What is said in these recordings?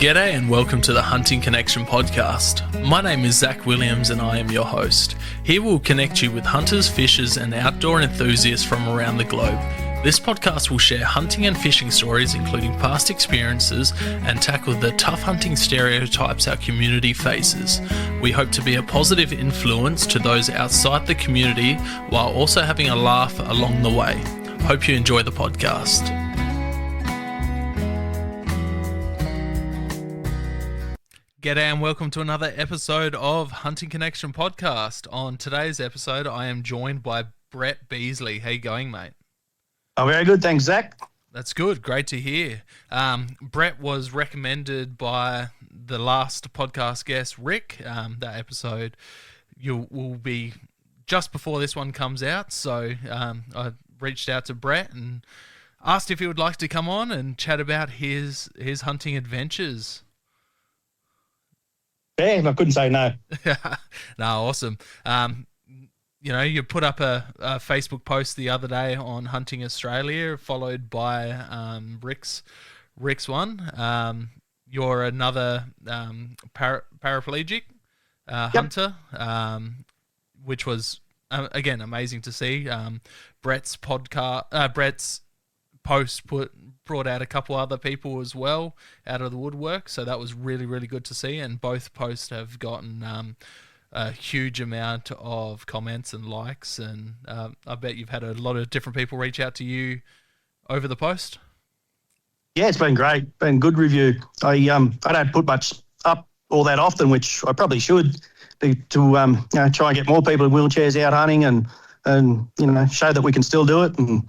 G'day and welcome to the Hunting Connection podcast. My name is Zach Williams and I am your host. Here we'll connect you with hunters, fishers and outdoor enthusiasts from around the globe. This podcast will share hunting and fishing stories, including past experiences, and tackle the tough hunting stereotypes our community faces. We hope to be a positive influence to those outside the community while also having a laugh along the way. Hope you enjoy the podcast. G'day and welcome to another episode of Hunting Connection podcast. On today's episode, I am joined by Brett Beesley. How you going, mate? Oh, very good. Thanks, Zach. That's good. Great to hear. Brett was recommended by the last podcast guest, Rick. That episode will be just before this one comes out. So I reached out to Brett and asked if he would like to come on and chat about his hunting adventures. Yeah, I couldn't say no. No, awesome. You put up a Facebook post the other day on Hunting Australia, followed by Rick's one. You're another paraplegic hunter, which was again amazing to see. Brett's post brought out a couple other people as well out of the woodwork, so that was really, really good to see. And both posts have gotten a huge amount of comments and likes, and I bet you've had a lot of different people reach out to you over the post. Yeah, it's been great. Been good review. I don't put much up all that often, which I probably should, to try and get more people in wheelchairs out hunting and show that we can still do it. And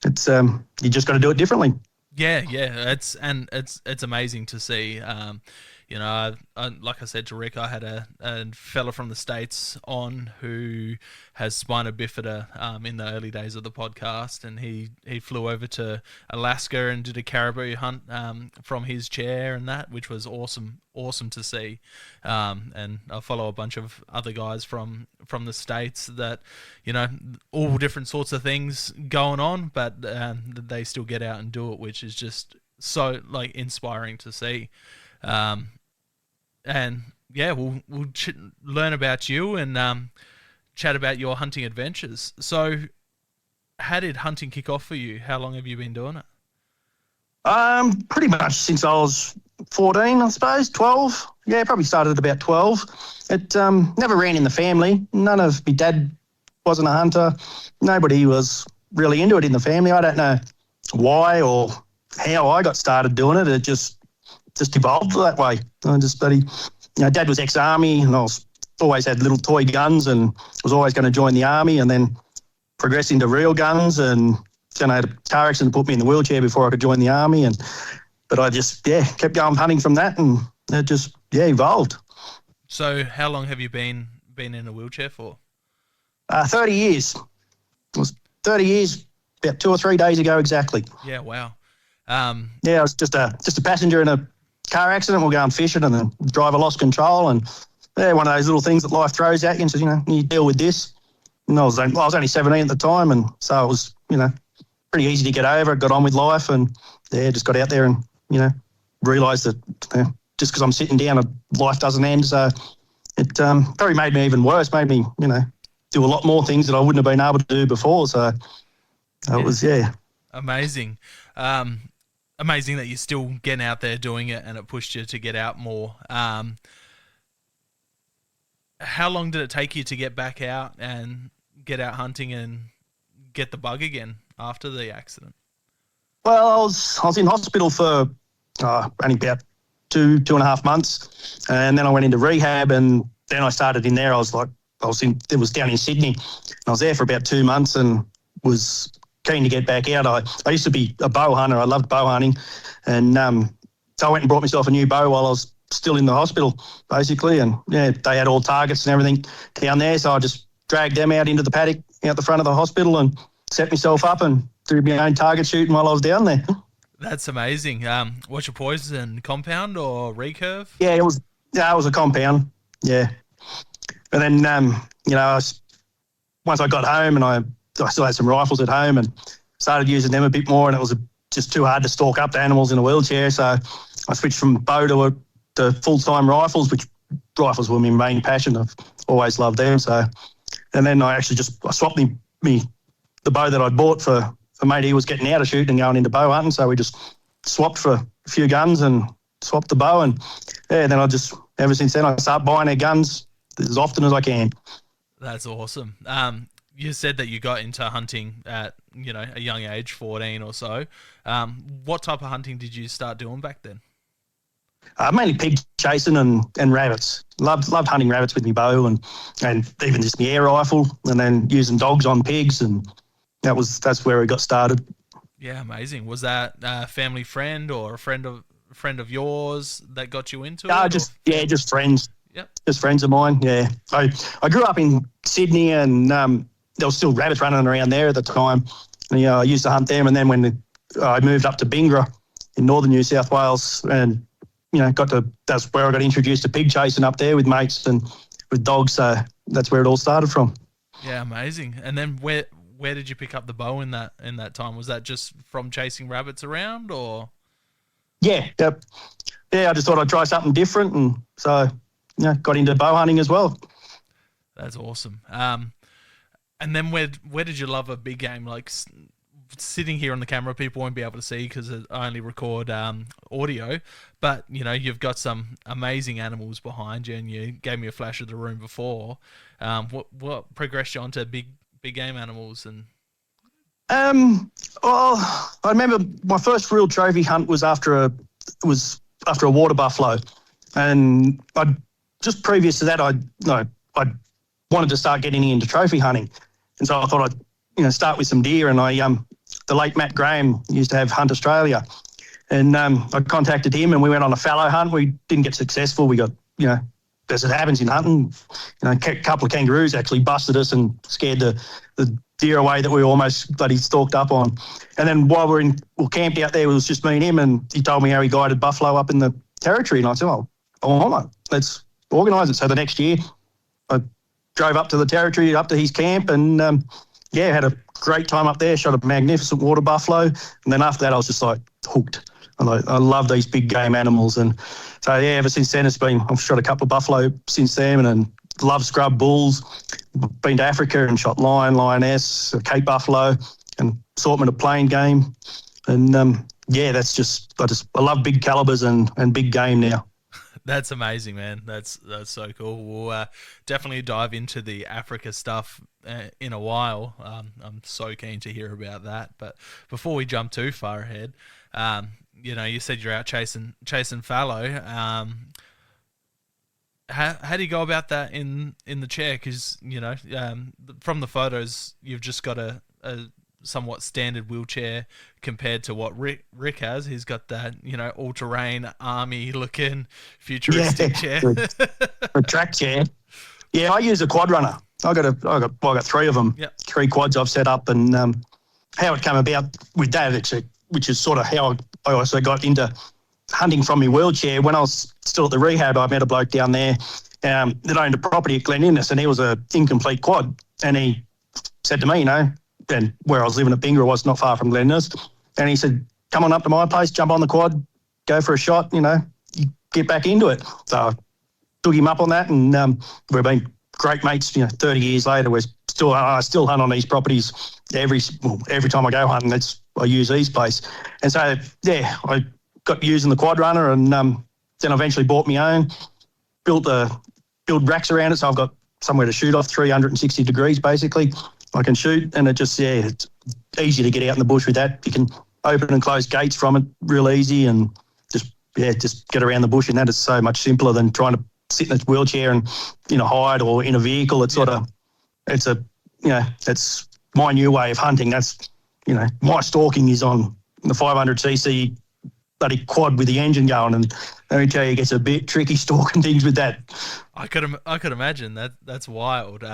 it's you just got to do it differently. Yeah, it's amazing to see. Like I said to Rick, I had a fella from the States on who has spina bifida in the early days of the podcast, and he flew over to Alaska and did a caribou hunt from his chair and that, which was awesome to see. And I follow a bunch of other guys from the States that, all different sorts of things going on, but they still get out and do it, which is just so inspiring to see. And yeah, we'll learn about you and chat about your hunting adventures. So, how did hunting kick off for you? How long have you been doing it? Pretty much since I was 14, I suppose, 12. Yeah, probably started at about 12. It never ran in the family. None of my dad wasn't a hunter. Nobody was really into it in the family. I don't know why or how I got started doing it. It just evolved that way. I just Dad was ex-army, and I always had little toy guns and was always going to join the army, and then progressed into real guns, and then I had a car accident that put me in the wheelchair before I could join the army. But I just kept going hunting from that, and it just evolved. So how long have you been in a wheelchair for? 30 years. It was 30 years about 2 or 3 days ago exactly. Yeah, wow. I was just a passenger in a car accident. We're going fishing, and the driver lost control, and one of those little things that life throws at you and says, you deal with this. And I was only 17 at the time, and so it was, pretty easy to get over. Got on with life, and just got out there and, realised that just because I'm sitting down, life doesn't end. So it probably made me even worse, made me, do a lot more things that I wouldn't have been able to do before. So it was, Amazing. Amazing that you're still getting out there doing it, and it pushed you to get out more. How long did it take you to get back out and get out hunting and get the bug again after the accident? Well, I was in hospital for only about 2.5 months, and then I went into rehab, and then I started in there. It was down in Sydney, and I was there for about 2 months and was keen to get back out. I used to be a bow hunter. I loved bow hunting, and so I went and brought myself a new bow while I was still in the hospital, basically. And they had all targets and everything down there, so I just dragged them out into the paddock out the front of the hospital and set myself up and do my own target shooting while I was down there. That's amazing. What's your poison, compound or recurve? Yeah, it was a compound. Yeah, and then once I got home, and I still had some rifles at home and started using them a bit more, and it was just too hard to stalk up to animals in a wheelchair. So I switched from bow to full-time rifles, which rifles were my main passion. I've always loved them. So, and then I swapped the bow that I'd bought for a mate. He was getting out of shooting and going into bow hunting. So we just swapped for a few guns and swapped the bow. And then ever since then, I start buying their guns as often as I can. That's awesome. You said that you got into hunting at, a young age, 14 or so. What type of hunting did you start doing back then? Mainly pig chasing and rabbits. Loved hunting rabbits with my bow and even just my air rifle, and then using dogs on pigs, and that's where we got started. Yeah, amazing. Was that a family friend or a friend of yours that got you into it? Just friends. Yep. Just friends of mine. Yeah, I grew up in Sydney, and there was still rabbits running around there at the time. And, I used to hunt them, and then when I moved up to Bingra in northern New South Wales, and that's where I got introduced to pig chasing up there with mates and with dogs. So that's where it all started from. Yeah, amazing. And then where did you pick up the bow in that time? Was that just from chasing rabbits around, or? Yeah, yep. Yeah, I just thought I'd try something different, and so got into bow hunting as well. That's awesome. And then where did you love a big game? Like sitting here on the camera, people won't be able to see because I only record audio, but you've got some amazing animals behind you, and you gave me a flash of the room before. What progressed you onto big game animals? And well, I remember my first real trophy hunt was after a water buffalo, and just previous to that I wanted to start getting into trophy hunting, and so I thought I'd start with some deer. And the late Matt Graham used to have Hunt Australia, and I contacted him, and we went on a fallow hunt. We didn't get successful. We got as it happens in hunting, a couple of kangaroos actually busted us and scared the deer away that we almost bloody stalked up on. And then while we camped out there, it was just me and him, and he told me how he guided buffalo up in the territory, and I said, let's organise it. So the next year I drove up to the territory, up to his camp, and had a great time up there, shot a magnificent water buffalo. And then after that I was just like hooked. I love these big game animals, and so ever since then I've shot a couple of buffalo since then, and love scrub bulls. Been to Africa and shot lion, lioness, Cape buffalo, and assortment of plain game. And I love big calibers and big game now. That's amazing, man. That's so cool. We'll definitely dive into the Africa stuff in a while. I'm so keen to hear about that. But before we jump too far ahead, you said you're out chasing fallow. How do you go about that in the chair? Because from the photos, you've just got a somewhat standard wheelchair compared to what Rick has. He's got that all-terrain army looking futuristic chair. A track chair. Yeah, I use a quad runner. I got three of them. Yep. 3 quads I've set up, and how it came about with that, which is sort of how I also got into hunting from my wheelchair. When I was still at the rehab, I met a bloke down there that owned a property at Glen Innes, and he was a incomplete quad. And he said to me, and where I was living at Bingra was not far from Glen Innes, and he said, come on up to my place, jump on the quad, go for a shot, you get back into it. So I took him up on that, and we've been great mates, 30 years later. I still hunt on these properties every time I go hunting. I use these place. And so, I got using the quad runner, and then I eventually bought my own, build racks around it, so I've got somewhere to shoot off 360 degrees basically. I can shoot, and it's easy to get out in the bush with that. You can open and close gates from it real easy, and just get around the bush, and that is so much simpler than trying to sit in a wheelchair and in a hide or in a vehicle. It's it's my new way of hunting. That's, my stalking is on the 500cc bloody quad with the engine going, and let me tell you, it gets a bit tricky stalking things with that. I could imagine that. That's wild.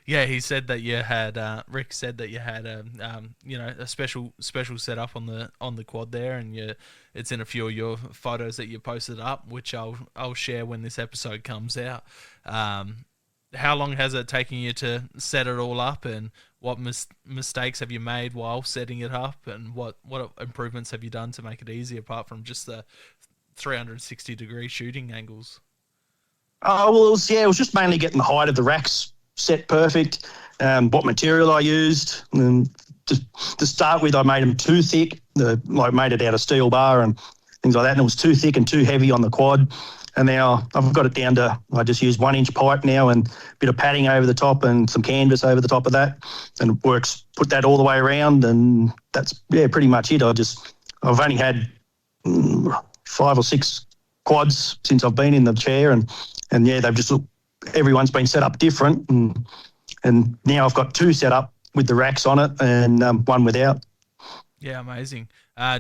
He said that you had Rick said that you had a special setup on the quad there, and it's in a few of your photos that you posted up, which I'll share when this episode comes out. how long has it taken you to set it all up, and what mistakes have you made while setting it up, and what improvements have you done to make it easy apart from just the 360-degree shooting angles? Oh, well, it was just mainly getting the height of the racks set perfect, what material I used. And to start with, I made them too thick, made it out of steel bar and things like that, and it was too thick and too heavy on the quad. And now I've got it down to, I just use 1-inch pipe now and a bit of padding over the top and some canvas over the top of that, and it works, put that all the way around, and that's, pretty much it. I've only had 5 or 6 quads since I've been in the chair, and they've just, everyone's been set up different, and now I've got 2 set up with the racks on it and 1 without. Yeah, amazing.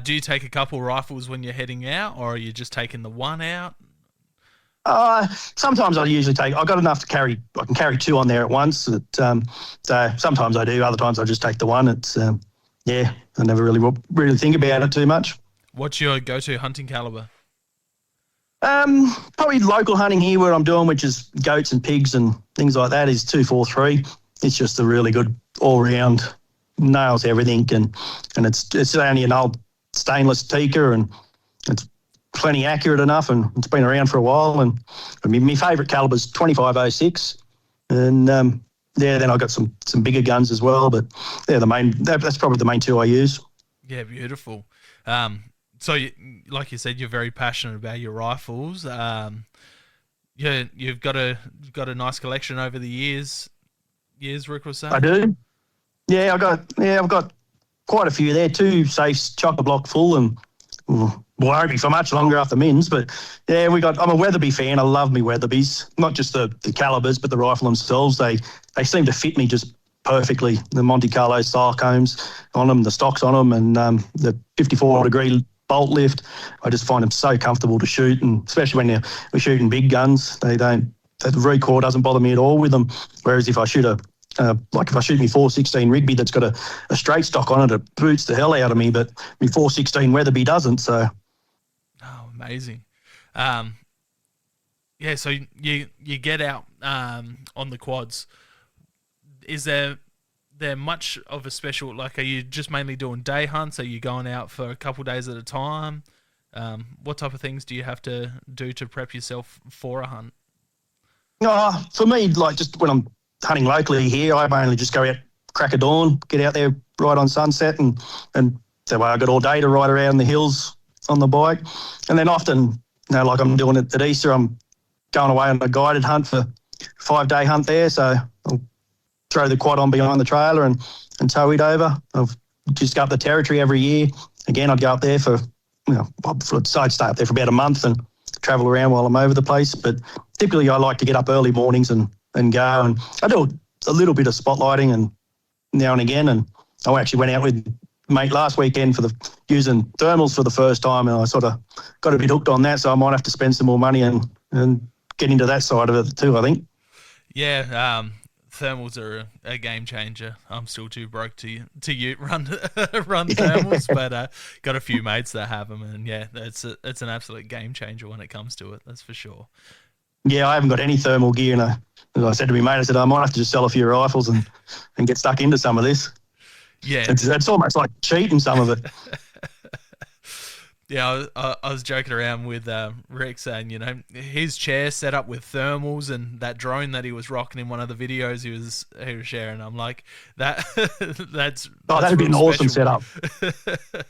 Do you take a couple rifles when you're heading out, or are you just taking the one out? Sometimes I've got enough to carry. I can carry 2 on there at once. So sometimes I do. Other times I just take the one. It's I never really think about it too much. What's your go-to hunting caliber? Probably local hunting here where I'm doing, which is goats and pigs and things like that, is 243. It's just a really good all-round, nails everything, and it's only an old stainless Tikka, and it's plenty accurate enough, and it's been around for a while. And I mean, my favourite caliber is 2506, and then I've got some bigger guns as well, but that's probably the main 2 I use. Yeah, beautiful. So like you said, you're very passionate about your rifles. You've got a nice collection over the years, Rick was saying. I do. Yeah, I've got quite a few there. 2 safes, chock-a-block full, and won't be for much longer after Mins, but yeah, I'm a Weatherby fan. I love me Weatherbys, not just the calibers, but the rifle themselves. They seem to fit me just perfectly. The Monte Carlo style combs on them, the stocks on them, and the 54-degree bolt lift. I just find them so comfortable to shoot, and especially when we're shooting big guns, the recoil doesn't bother me at all with them. Whereas if I shoot if I shoot me 416 Rigby that's got a straight stock on it, it boots the hell out of me, but my 416 Weatherby doesn't. So. Oh, amazing. So you get out on the quads. Is there much of a special, like, are you just mainly doing day hunts? Are you going out for a couple days at a time? What type of things do you have to do to prep yourself for a hunt? For me, like, just when I'm hunting locally here, I mainly just go out crack of dawn, get out there right on sunset, and that way I got all day to ride around the hills on the bike. And then often, like I'm doing it at Easter, I'm going away on a guided hunt for 5-day hunt there. So I'll throw the quad on behind the trailer and tow it over. I've just go up the territory every year. Again, I'd go up there I'd stay up there for about a month and travel around while I'm over the place. But typically I like to get up early mornings and go. And I do a little bit of spotlighting and now and again. And I actually went out with mate last weekend using thermals for the first time, and I sort of got a bit hooked on that, so I might have to spend some more money and get into that side of it too, I think. Yeah, thermals are a game changer. I'm still too broke to run thermals, but got a few mates that have them, and yeah, it's an absolute game changer when it comes to it. That's for sure. Yeah, I haven't got any thermal gear, and as I said to my mate, I said I might have to just sell a few rifles and get stuck into some of this. Yeah, it's almost like cheating, some of it. Yeah, I was joking around with Rick saying, his chair set up with thermals and that drone that he was rocking in one of the videos he was sharing. I'm like, that's that'd be an awesome setup.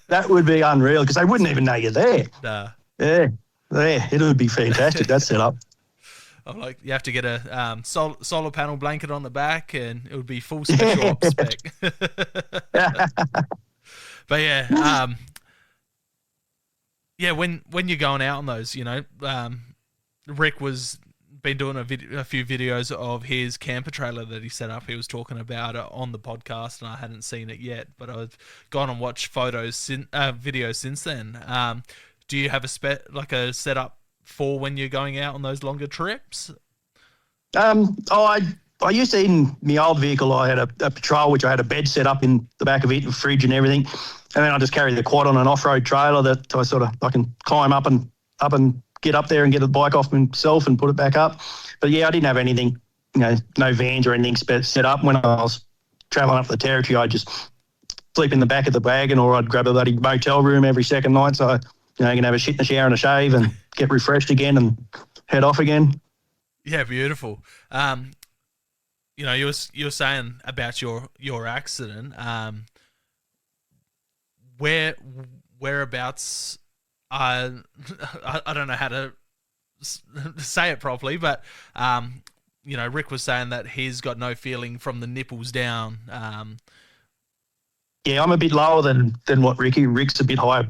That would be unreal because they wouldn't even know you're there. Nah. Yeah, it would be fantastic, that setup. I'm like, you have to get a solar panel blanket on the back, and it would be full special ops spec. But yeah, when you're going out on those, Rick was been doing a few videos of his camper trailer that he set up. He was talking about it on the podcast, and I hadn't seen it yet, but I've gone and watched videos since then. Do you have a setup for when you're going out on those longer trips? I used to, in my old vehicle, I had a Patrol, which I had a bed set up in the back of it, a fridge and everything. And then I just carry the quad on an off-road trailer that I can climb up and get up there and get the bike off myself and put it back up. But yeah, I didn't have anything no vans or anything set up. When I was travelling up the territory, I'd just sleep in the back of the wagon, or I'd grab a bloody motel room every second night, so I can have a shit in the shower and a shave and get refreshed again and head off again. Yeah, beautiful. You were saying about your accident. Whereabouts? I don't know how to say it properly, but Rick was saying that he's got no feeling from the nipples down. Yeah, I'm a bit lower than what Ricky. Rick's a bit higher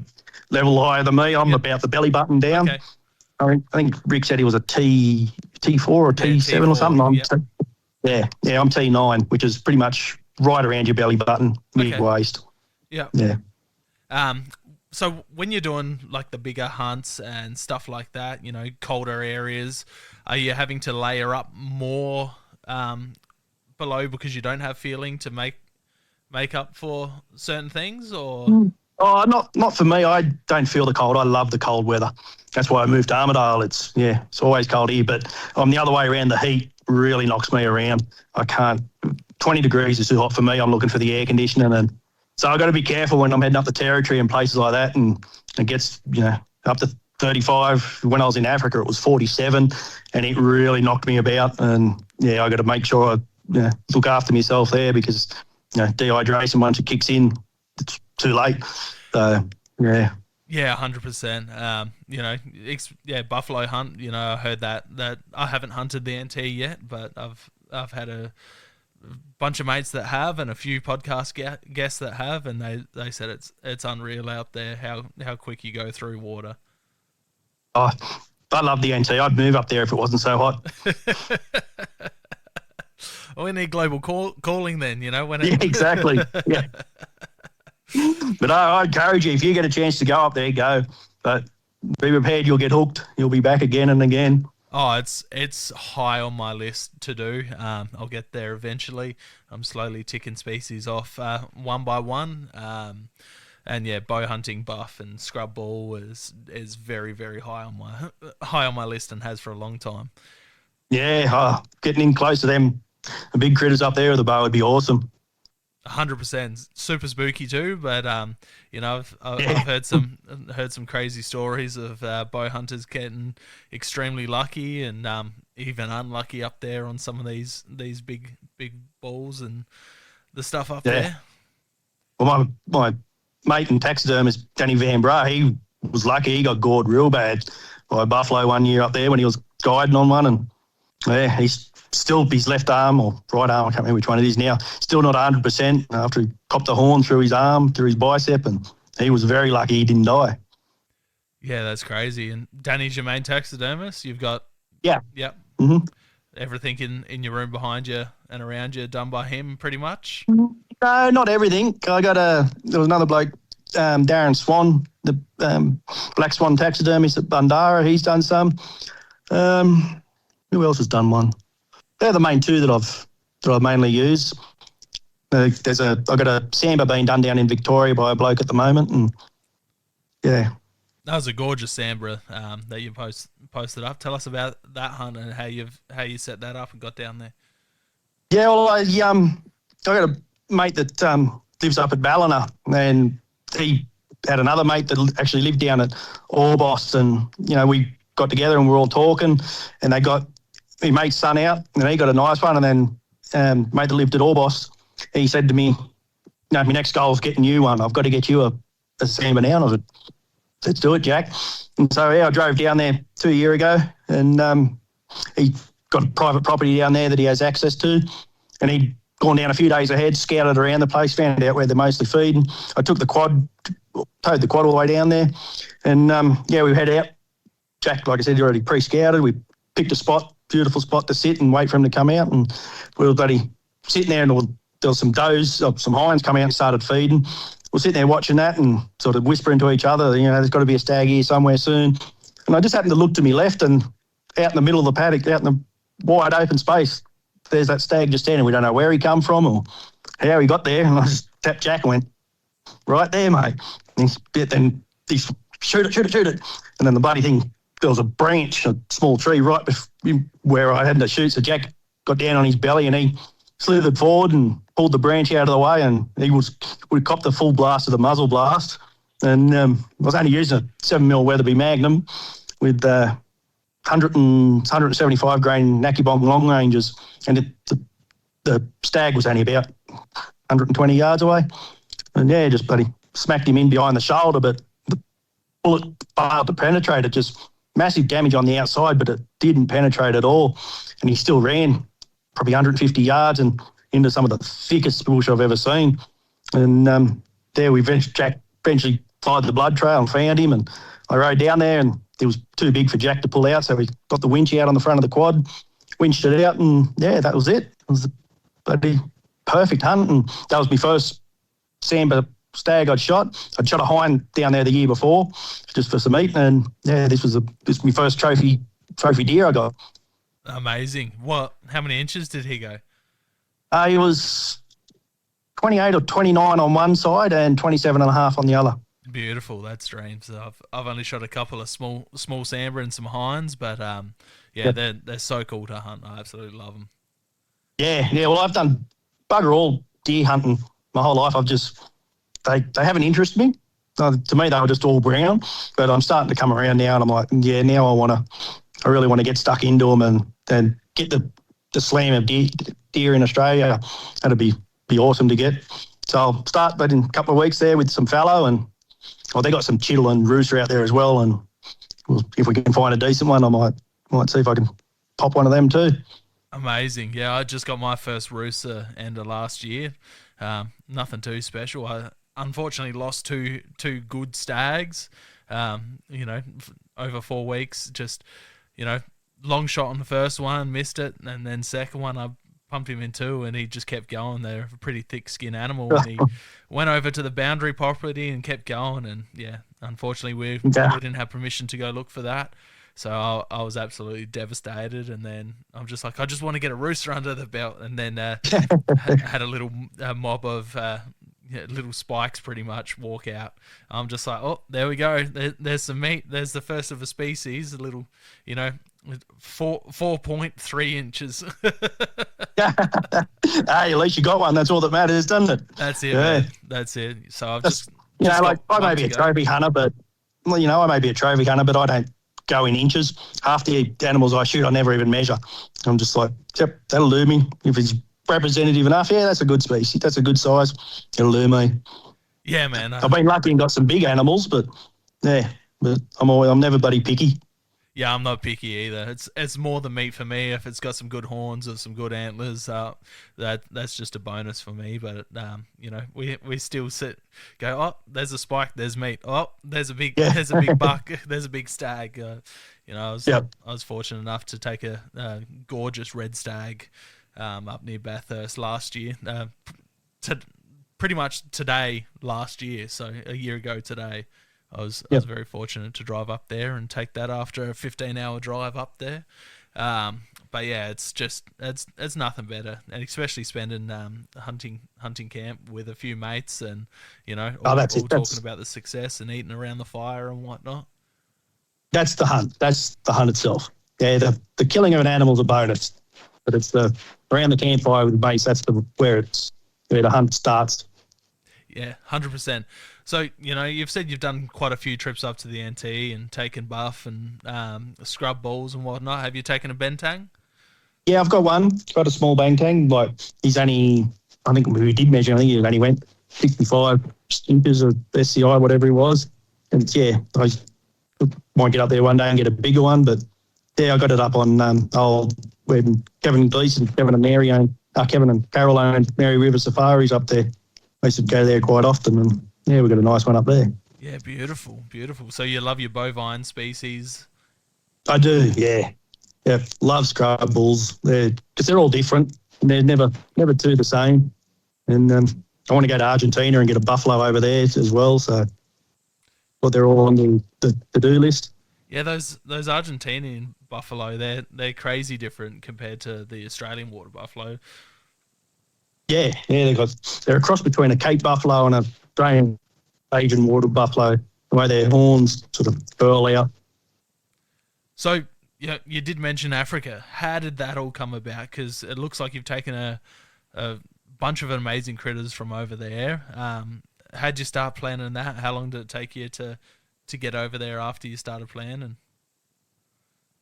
than me. I'm about the belly button down. Okay. I think Rick said he was a T4 or T7 T4, or something. yep. I'm T9, which is pretty much right around your belly button, near your waist. Yeah. Yeah. So when you're doing like the bigger hunts and stuff like that, colder areas, are you having to layer up more below because you don't have feeling to make up for certain things, or? Oh, not for me. I don't feel the cold. I love the cold weather. That's why I moved to Armidale. It's always cold here, but I'm the other way around. The heat really knocks me around. I can't. 20 degrees is too hot for me. I'm looking for the air conditioning, and so I've got to be careful when I'm heading up the territory and places like that, and it gets up to 35. When I was in Africa, it was 47, and it really knocked me about. And I got to make sure I look after myself there, because dehydration, once it kicks in, it's too late. So yeah. Yeah, 100%. Buffalo hunt. I heard that I haven't hunted the NT yet, but I've had a bunch of mates that have, and a few podcast guests that have, and they said it's unreal out there how quick you go through water. Oh, I love the NT. I'd move up there if it wasn't so hot. We need global calling then, when yeah, exactly. Yeah. But I encourage you, if you get a chance to go up there, go. But be prepared, you'll get hooked. You'll be back again and again. Oh, it's high on my list to do. I'll get there eventually. I'm slowly ticking species off one by one. And bow hunting buff and scrub ball is very, very high on my list, and has for a long time. Yeah, getting in close to them, the big critters up there with the bow would be awesome. 100%, super spooky too. But I've heard some crazy stories of bow hunters getting extremely lucky and even unlucky up there on some of these big balls and the stuff up there. Well, my mate and taxidermist Danny Van Bra, he was lucky. He got gored real bad by a buffalo one year up there when he was guiding on one, and he's still, his left arm or right arm, I can't remember which one it is now, still not 100% after he copped a horn through his arm, through his bicep, and he was very lucky he didn't die. Yeah, that's crazy. And Danny's your main taxidermist? You've got... Yeah. Yep. Mm-hmm. Everything in your room behind you and around you done by him pretty much? No, not everything. There was another bloke, Darren Swan, the Black Swan taxidermist at Bundarra. He's done some. Who else has done one? They're the main two that I've mainly used. I've got a Samba being done down in Victoria by a bloke at the moment, and yeah. That was a gorgeous Sambra that you posted up. Tell us about that hunt and how you set that up and got down there. Yeah, well, I got a mate that lives up at Ballina, and he had another mate that actually lived down at Orbost, and we got together and we were all talking, and they got my mate's son out, and he got a nice one, and then mate that lived at Orbost, he said to me, my next goal is getting you one. I've got to get you a Samba now. And I said, let's do it, Jack. And so, I drove down there 2 years ago, and he got a private property down there that he has access to, and he'd gone down a few days ahead, scouted around the place, found out where they're mostly feeding. I took the quad, towed the quad all the way down there, and, we head out. Jack, like I said, already pre-scouted. We picked a spot, beautiful spot to sit and wait for him to come out, and we were bloody sitting there, and there was some does, some hinds come out and started feeding. We're sitting there watching that and sort of whispering to each other, there's got to be a stag here somewhere soon. And I just happened to look to my left, and out in the middle of the paddock, out in the wide open space, there's that stag just standing. We don't know where he come from or how he got there. And I just tapped Jack and went, right there, mate. And then he's, shoot it. And then the bloody thing, there was a branch, a small tree right where I had to shoot. So Jack got down on his belly and he slithered forward and pulled the branch out of the way, and he would cop the full blast of the muzzle blast. And I was only using a 7mm Weatherby Magnum with 175 grain Nakibong long ranges, and the stag was only about 120 yards away. And yeah, just bloody smacked him in behind the shoulder, but the bullet failed to penetrate. It just massive damage on the outside, but it didn't penetrate at all. And he still ran probably 150 yards and into some of the thickest bush I've ever seen. And there we eventually followed the blood trail and found him. And I rode down there, and it was too big for Jack to pull out, so we got the winch out on the front of the quad, winched it out, and yeah, that was it. It was a bloody perfect hunt, and that was my first sambar stag I'd shot. I'd shot a hind down there the year before, just for some meat, and yeah, this was my first trophy deer I got. Amazing. How many inches did he go? He was 28 or 29 on one side and 27.5 on the other. Beautiful. That's dreams. I've only shot a couple of small sambar and some hinds, but they're so cool to hunt. I absolutely love them. Yeah. Well, I've done bugger all deer hunting my whole life. They haven't interested me. To me, they were just all brown, but I'm starting to come around now, and I'm like, yeah, now I really want to get stuck into them and get the slam of deer in Australia. That'd be awesome to get. So I'll start, but in a couple of weeks there with some fallow, and they got some chital and rooster out there as well. And if we can find a decent one, I might see if I can pop one of them too. Amazing. Yeah, I just got my first rooster end of last year. Nothing too special. I unfortunately lost two good stags, over 4 weeks. Just, long shot on the first one, missed it, and then second one I pumped him in two, and he just kept going. They're a pretty thick skin animal, and he went over to the boundary property and kept going. And yeah, unfortunately we didn't have permission to go look for that, so I was absolutely devastated. And then I'm just like, I just want to get a rooster under the belt, and then had a little mob of little spikes pretty much walk out. I'm just like, oh, there we go. There's some meat. There's the first of a species. A little, 4.3 inches. Hey, at least you got one. That's all that matters, doesn't it? That's it. Yeah. Man. That's it. So I've just I may be a trophy hunter, but I may be a trophy hunter, but I don't go in inches. Half the animals I shoot, I never even measure. I'm just like, yep, that'll do me. If it's representative enough, yeah, that's a good species. That's a good size. It'll do me. Yeah, man. I've been lucky and got some big animals, but I'm never bloody picky. Yeah, I'm not picky either. It's more the meat for me. If it's got some good horns or some good antlers, that's just a bonus for me. But we still go. Oh, there's a spike. There's meat. Oh, there's a big buck. There's a big stag. I was fortunate enough to take a gorgeous red stag up near Bathurst last year. Pretty much today last year. So a year ago today. I was very fortunate to drive up there and take that after a 15-hour drive up there. But yeah, it's nothing better, and especially spending hunting camp with a few mates, and all talking about the success and eating around the fire and whatnot. That's the hunt. That's the hunt itself. Yeah, the killing of an animal is a bonus, but it's around the campfire with mates. That's where the hunt starts. Yeah, 100%. So, you've said you've done quite a few trips up to the NT and taken buff and scrub balls and whatnot. Have you taken a banteng? Yeah, I've got one. Got a small banteng. Like, he's only, I think we did measure, I think he only went 65 inches of SCI, whatever he was. And yeah, I might get up there one day and get a bigger one. But yeah, I got it up on when Kevin and Gleason, Kevin and Carol own Mary River Safaris up there. I used to go there quite often, and yeah, we've got a nice one up there. Yeah, beautiful, beautiful. So you love your bovine species? I do, yeah. Yeah, love scrub bulls. Because they're all different, and they're never two the same. And I want to go to Argentina and get a buffalo over there as well, so they're all on the to-do list. Yeah, those Argentinian buffalo, they're crazy different compared to the Australian water buffalo. Yeah, they're a cross between a Cape buffalo and a Australian Asian water buffalo, the way their horns sort of curl out. So, Yeah, you did mention Africa. How did that all come about? Because it looks like you've taken a bunch of amazing critters from over there. How'd you start planning that? How long did it take you to get over there after you started planning?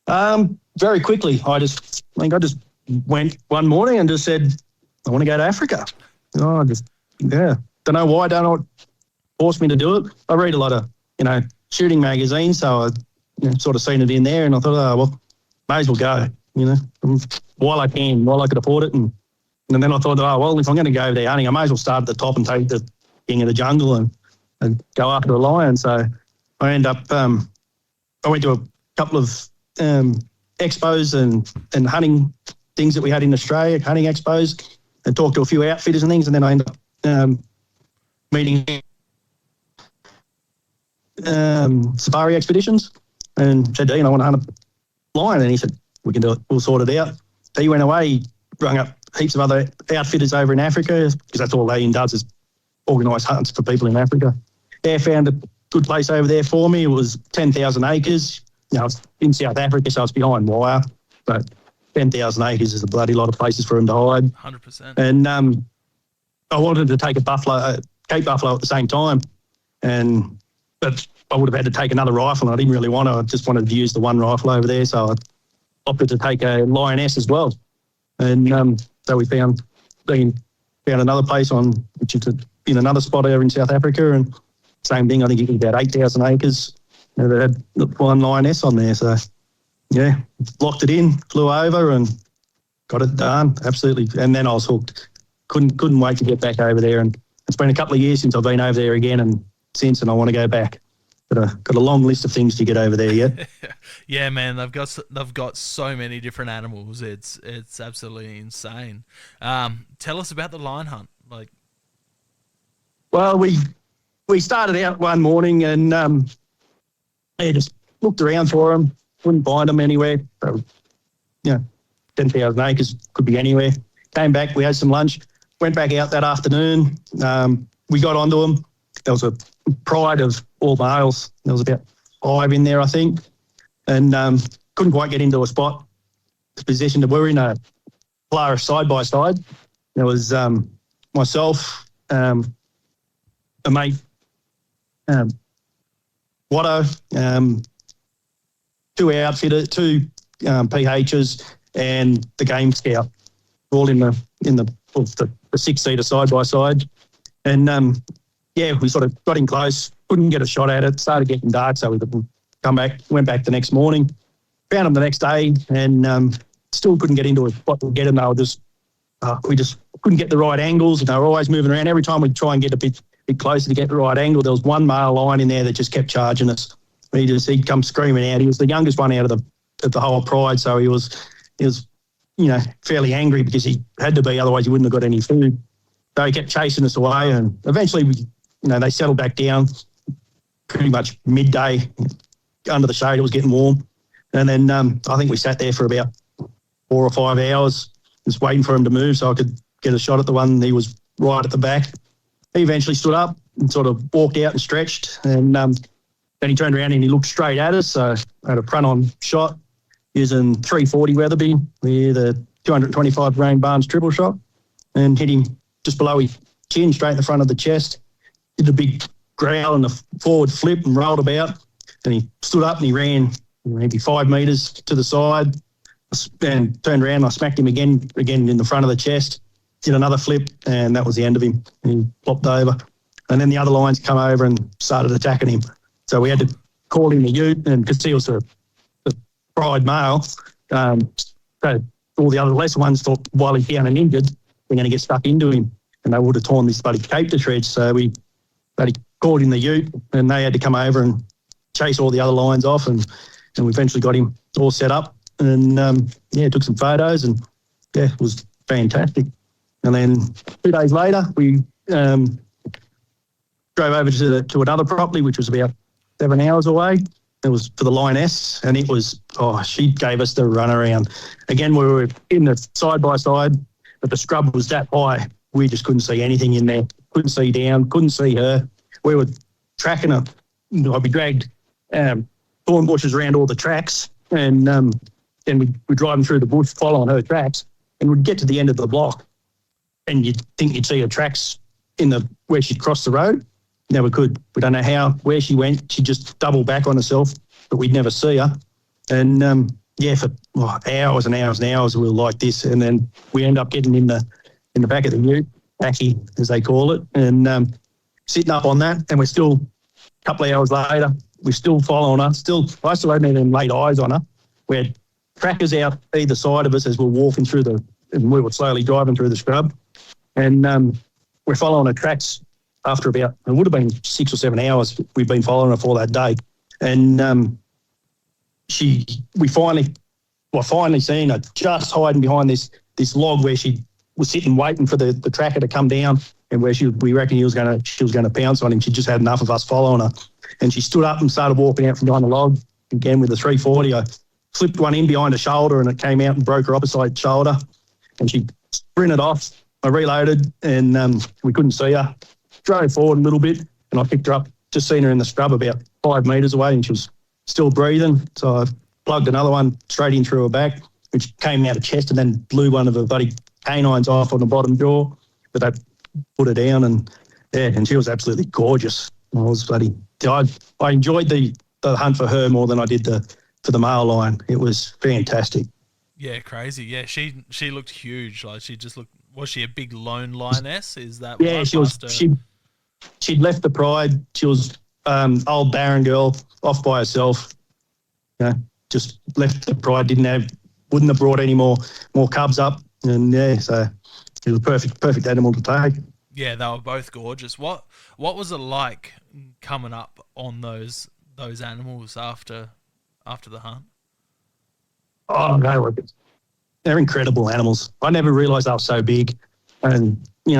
Very quickly. I just went one morning and just said, I want to go to Africa. Don't know why. Don't know what forced me to do it. I read a lot of, shooting magazines, so I sort of seen it in there, and I thought, oh, well, may as well go, while I could afford it. And then I thought, oh, well, if I'm going to go there hunting, I may as well start at the top and take the king of the jungle and go after a lion. So I end up, I went to a couple of expos and hunting things that we had in Australia, hunting expos, and talked to a few outfitters and things, and then I ended up meeting safari expeditions and said, I want to hunt a lion. And he said, we can do it. We'll sort it out. So he went away, he rung up heaps of other outfitters over in Africa, because that's all Ian does, is organise hunts for people in Africa. Yeah, found a good place over there for me. It was 10,000 acres. It's in South Africa, so it's behind wire, but 10,000 acres is a bloody lot of places for him to hide. 100%. And I wanted to take a Cape buffalo at the same time, but I would have had to take another rifle, and I didn't really want to. I just wanted to use the one rifle over there, so I opted to take a lioness as well. And so we found another place which is in another spot over in South Africa, and same thing. I think it was about 8,000 acres. They had one lioness on there, so yeah, locked it in, flew over, and got it done. Absolutely. And then I was hooked. Couldn't wait to get back over there, and it's been a couple of years since I've been over there again, and I want to go back. Got a long list of things to get over there yet. Yeah, man, they've got so many different animals. It's absolutely insane. Tell us about the lion hunt. Well, we started out one morning and just looked around for them. Couldn't find them anywhere. So, 10,000 acres could be anywhere. Came back, we had some lunch, went back out that afternoon. We got onto them. There was a pride of all males. There was about 5 in there, I think, and couldn't quite get into a spot to position. We were in a Polaris side-by-side. There was myself, a mate, Watto, two outfitters, two PHs, and the game scout, all in the 6-seater side-by-side. And we sort of got in close, couldn't get a shot at it, started getting dark, so we went back the next morning, found them the next day, and still couldn't get into a spot to get them. They were we just couldn't get the right angles, and they were always moving around. Every time we'd try and get a bit closer to get the right angle, there was one male lion in there that just kept charging us. He'd come screaming out. He was the youngest one out of the whole pride, so he was fairly angry, because he had to be, otherwise he wouldn't have got any food. So he kept chasing us away, and eventually they settled back down pretty much midday under the shade. It was getting warm. And then I think we sat there for about 4 or 5 hours just waiting for him to move so I could get a shot at the one. He was right at the back. He eventually stood up and sort of walked out and stretched, and then he turned around and he looked straight at us. So I had a front-on shot using 340 Weatherby with a 225 grain Barnes triple shot, and hit him just below his chin, straight in the front of the chest. Did a big growl and a forward flip and rolled about. And he stood up and he ran maybe 5 metres to the side and turned around. And I smacked him again in the front of the chest, did another flip, and that was the end of him. And he flopped over. And then the other lions come over and started attacking him. So we had to call him a ute, and because he was a pride male, so all the other lesser ones thought while he's down and injured, we're going to get stuck into him, and they would have torn this bloody cape to shreds. So we called in the ute, and they had to come over and chase all the other lions off, and we eventually got him all set up, and took some photos, and it was fantastic. And then 2 days later, we drove over to another property, which was about 7 hours away. It was for the lioness, and it was, she gave us the runaround. Again, we were in the side-by-side, but the scrub was that high, we just couldn't see anything in there. Couldn't see down, couldn't see her. We were tracking her. We dragged thorn bushes around all the tracks, and and we'd driving through the bush following her tracks, and we'd get to the end of the block, and you'd think you'd see her tracks where she'd crossed the road. Never could. We don't know where she went. She just doubled back on herself, but we'd never see her. And for hours and hours and hours we were like this, and then we end up getting in the back of the ute, backy as they call it, and sitting up on that, and we're still a couple of hours later, we're still following her. I still hadn't even laid eyes on her. We had trackers out either side of us as we're walking and we were slowly driving through the scrub, and we're following her tracks after about, it would have been 6 or 7 hours we've been following her for that day. And we finally seen her just hiding behind this log where she was sitting waiting for the tracker to come down, and where we reckon she was going to pounce on him. She just had enough of us following her. And she stood up and started walking out from behind the log again with the 340. I flipped one in behind her shoulder, and it came out and broke her opposite shoulder. And she sprinted off. I reloaded, and we couldn't see her. Drove forward a little bit, and I picked her up, just seen her in the scrub about 5 metres away, and she was still breathing. So I plugged another one straight in through her back, which came out of chest and then blew one of her bloody canines off on the bottom jaw. But they put her down, and she was absolutely gorgeous. I enjoyed the hunt for her more than I did for the male lion. It was fantastic. Yeah, crazy. Yeah, she looked huge. Like she just looked. Was she a big lone lioness? Is that? Yeah, she was. She'd left the pride. She was old barren girl off by herself. Just left the pride. Wouldn't have brought any more cubs up. And so it was a perfect animal to take. Yeah, they were both gorgeous. What was it like coming up on those animals after the hunt? Oh, they're incredible animals. I never realised they were so big. And, you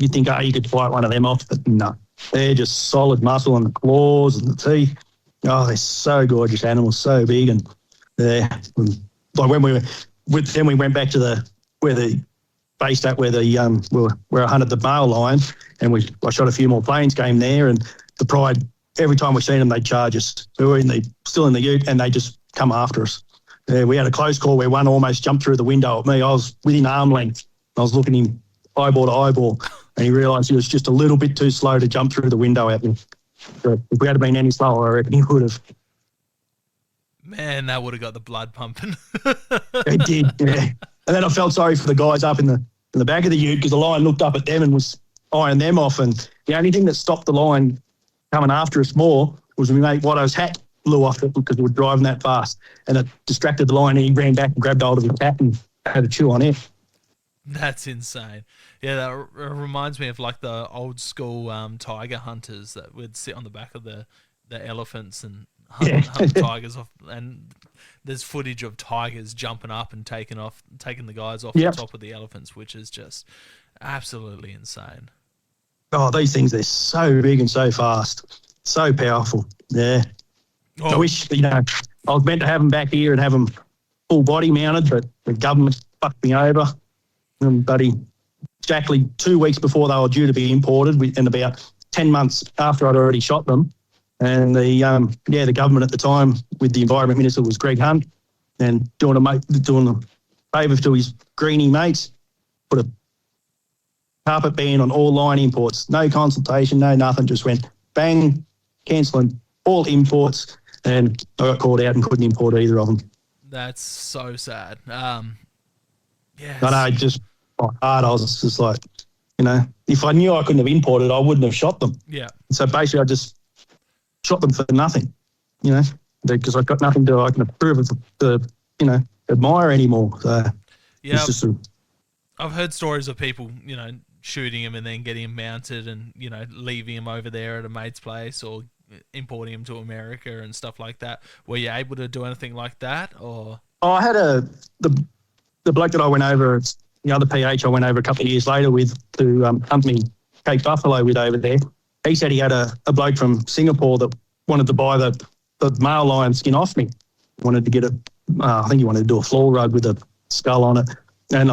think, you could fight one of them off, but no. They're just solid muscle and the claws and the teeth. Oh, they're so gorgeous animals, so big. And like when we went back to where the based at where where I hunted the male lion, and I shot a few more planes game there, and the pride, every time we seen them, they'd charge us. We were still in the ute, and they just come after us. We had a close call where one almost jumped through the window at me. I was within arm length. I was looking him eyeball to eyeball, and he realised he was just a little bit too slow to jump through the window at me. But if we had been any slower, I reckon he would have. Man, that would have got the blood pumping. It did, yeah. And then I felt sorry for the guys up in the back of the ute, because the lion looked up at them and was eyeing them off. And the only thing that stopped the lion coming after us more was when mate Watto's hat blew off it, because we were driving that fast, and it distracted the lion, and he ran back and grabbed hold of his hat and had a chew on it. That's insane. Yeah, that reminds me of like the old school tiger hunters that would sit on the back of the elephants and hunt tigers off. And there's footage of tigers jumping up and taking the guys off the top of the elephants, which is just absolutely insane. Oh, these things, they're so big and so fast, so powerful. Yeah. I wish, I was meant to have them back here and have them full body mounted, but the government fucked me over. Exactly 2 weeks before they were due to be imported, and about 10 months after I'd already shot them. And the government at the time, with the Environment Minister, was Greg Hunt, and doing a favour to his greenie mates, put a carpet ban on all lion imports. No consultation, no nothing, just went bang, cancelling all imports, and I got called out and couldn't import either of them. That's so sad. Yes. I know, just hard. I was just like, if I knew I couldn't have imported, I wouldn't have shot them. Yeah. So basically, I just shot them for nothing, because I've got nothing I can prove it to admire anymore. So yeah, I've heard stories of people, shooting him and then getting him mounted and, leaving him over there at a mate's place or importing him to America and stuff like that. Were you able to do anything like that, or? Oh, I had the bloke that I went over, the other PH I went over a couple of years later with to hunt me Cape Buffalo with over there. He said he had a bloke from Singapore that wanted to buy the male lion skin off me. Wanted to get I think he wanted to do a floor rug with a skull on it. And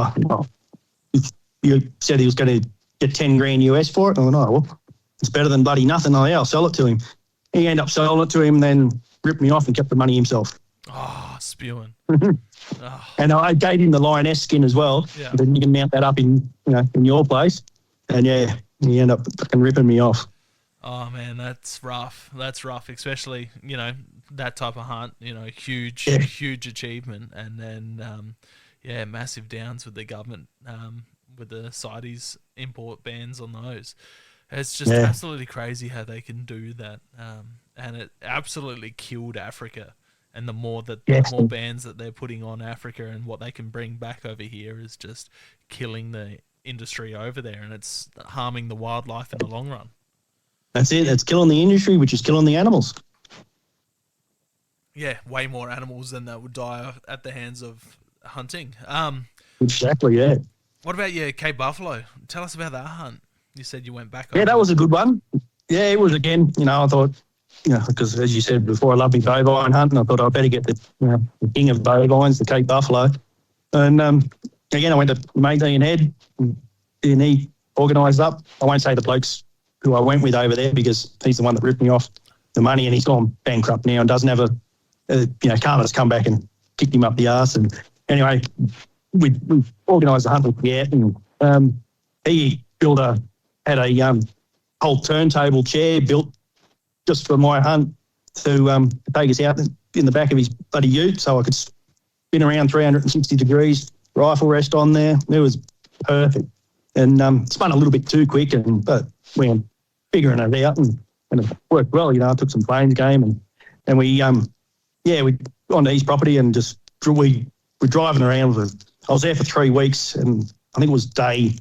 you said he was going to get 10 grand US for it. I went, well, it's better than bloody nothing. I'll sell it to him. He ended up selling it to him, then ripped me off and kept the money himself. Oh, spewing. Oh, And I gave him the lioness skin as well. yeah. Then you can mount that up in your place. And yeah, he ended up fucking ripping me off. Oh man, that's rough. That's rough, especially that type of hunt. Huge, Yeah. huge achievement, and then massive downs with the government, with the CITES import bans on those. It's just Yeah. absolutely crazy how they can do that, and it absolutely killed Africa. And the more bans that they're putting on Africa and what they can bring back over here is just killing the industry over there, and it's harming the wildlife in the long run. That's it. It's killing the industry, which is killing the animals. Yeah, way more animals than that would die at the hands of hunting. Exactly, yeah. What about your Cape Buffalo? Tell us about that hunt. You said you went back. Yeah, that was a good one. Yeah, it was again, I thought, because as you said before, I love me bovine hunting. I thought I'd better get the king of bovines, the Cape Buffalo. And again, I went to Matey Head, and he organised up. I won't say the blokes who I went with over there because he's the one that ripped me off the money, and he's gone bankrupt now and doesn't have can't just come back and kick him up the arse. And anyway, we organised the hunt with Piet, and he had a whole turntable chair built just for my hunt to take us out in the back of his bloody ute so I could spin around 360 degrees, rifle rest on there. It was perfect. And spun a little bit too quick, but we were figuring it out, and it worked well. I took some planes game, and we onto his property and just we were driving around. I was there for 3 weeks, and I think it was day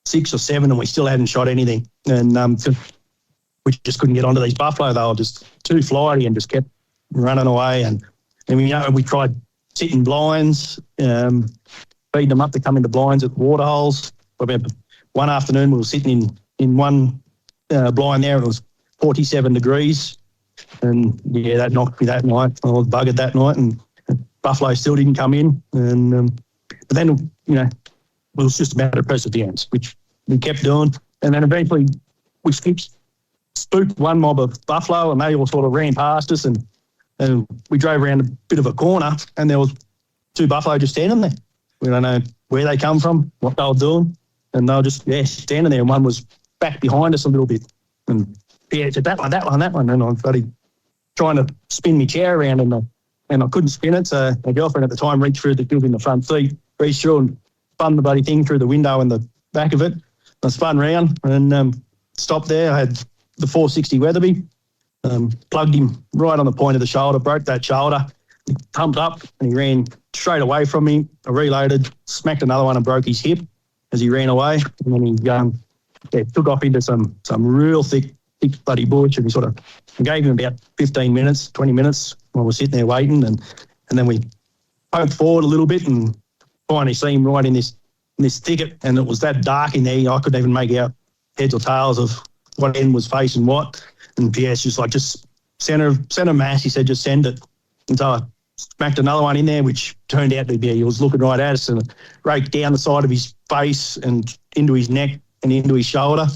6 or 7, and we still hadn't shot anything. And we just couldn't get onto these buffalo. They were just too flighty and just kept running away. And we tried sitting blinds, feeding them up to come into blinds at water holes. About one afternoon, we were sitting in one blind there. It was 47 degrees. And, yeah, that knocked me that night. I was buggered that night, and buffalo still didn't come in. And but then, it was just a matter of perseverance, which we kept doing. And then eventually we spooked one mob of buffalo, and they all sort of ran past us. And we drove around a bit of a corner, and there was 2 buffalo just standing there. We don't know where they come from, what they were doing. And they were just, standing there. And one was back behind us a little bit. And it said, that one. And I was trying to spin my chair around, and I couldn't spin it. So my girlfriend at the time reached through in the front seat, reached through and spun the bloody thing through the window in the back of it. I spun round and stopped there. I had the 460 Weatherby, plugged him right on the point of the shoulder, broke that shoulder. He pumped up and he ran straight away from me. I reloaded, smacked another one and broke his hip as he ran away. And then he took off into some real thick bloody bush, and we gave him about 15 minutes, 20 minutes while we're sitting there waiting. And then we poked forward a little bit and finally see him right in this thicket. And it was that dark in there, I couldn't even make out heads or tails of what end was facing what. And PS just center mass, he said, just send it. And so I smacked another one in there, which turned out to be, he was looking right at us, and it raked down the side of his face and into his neck and into his shoulder.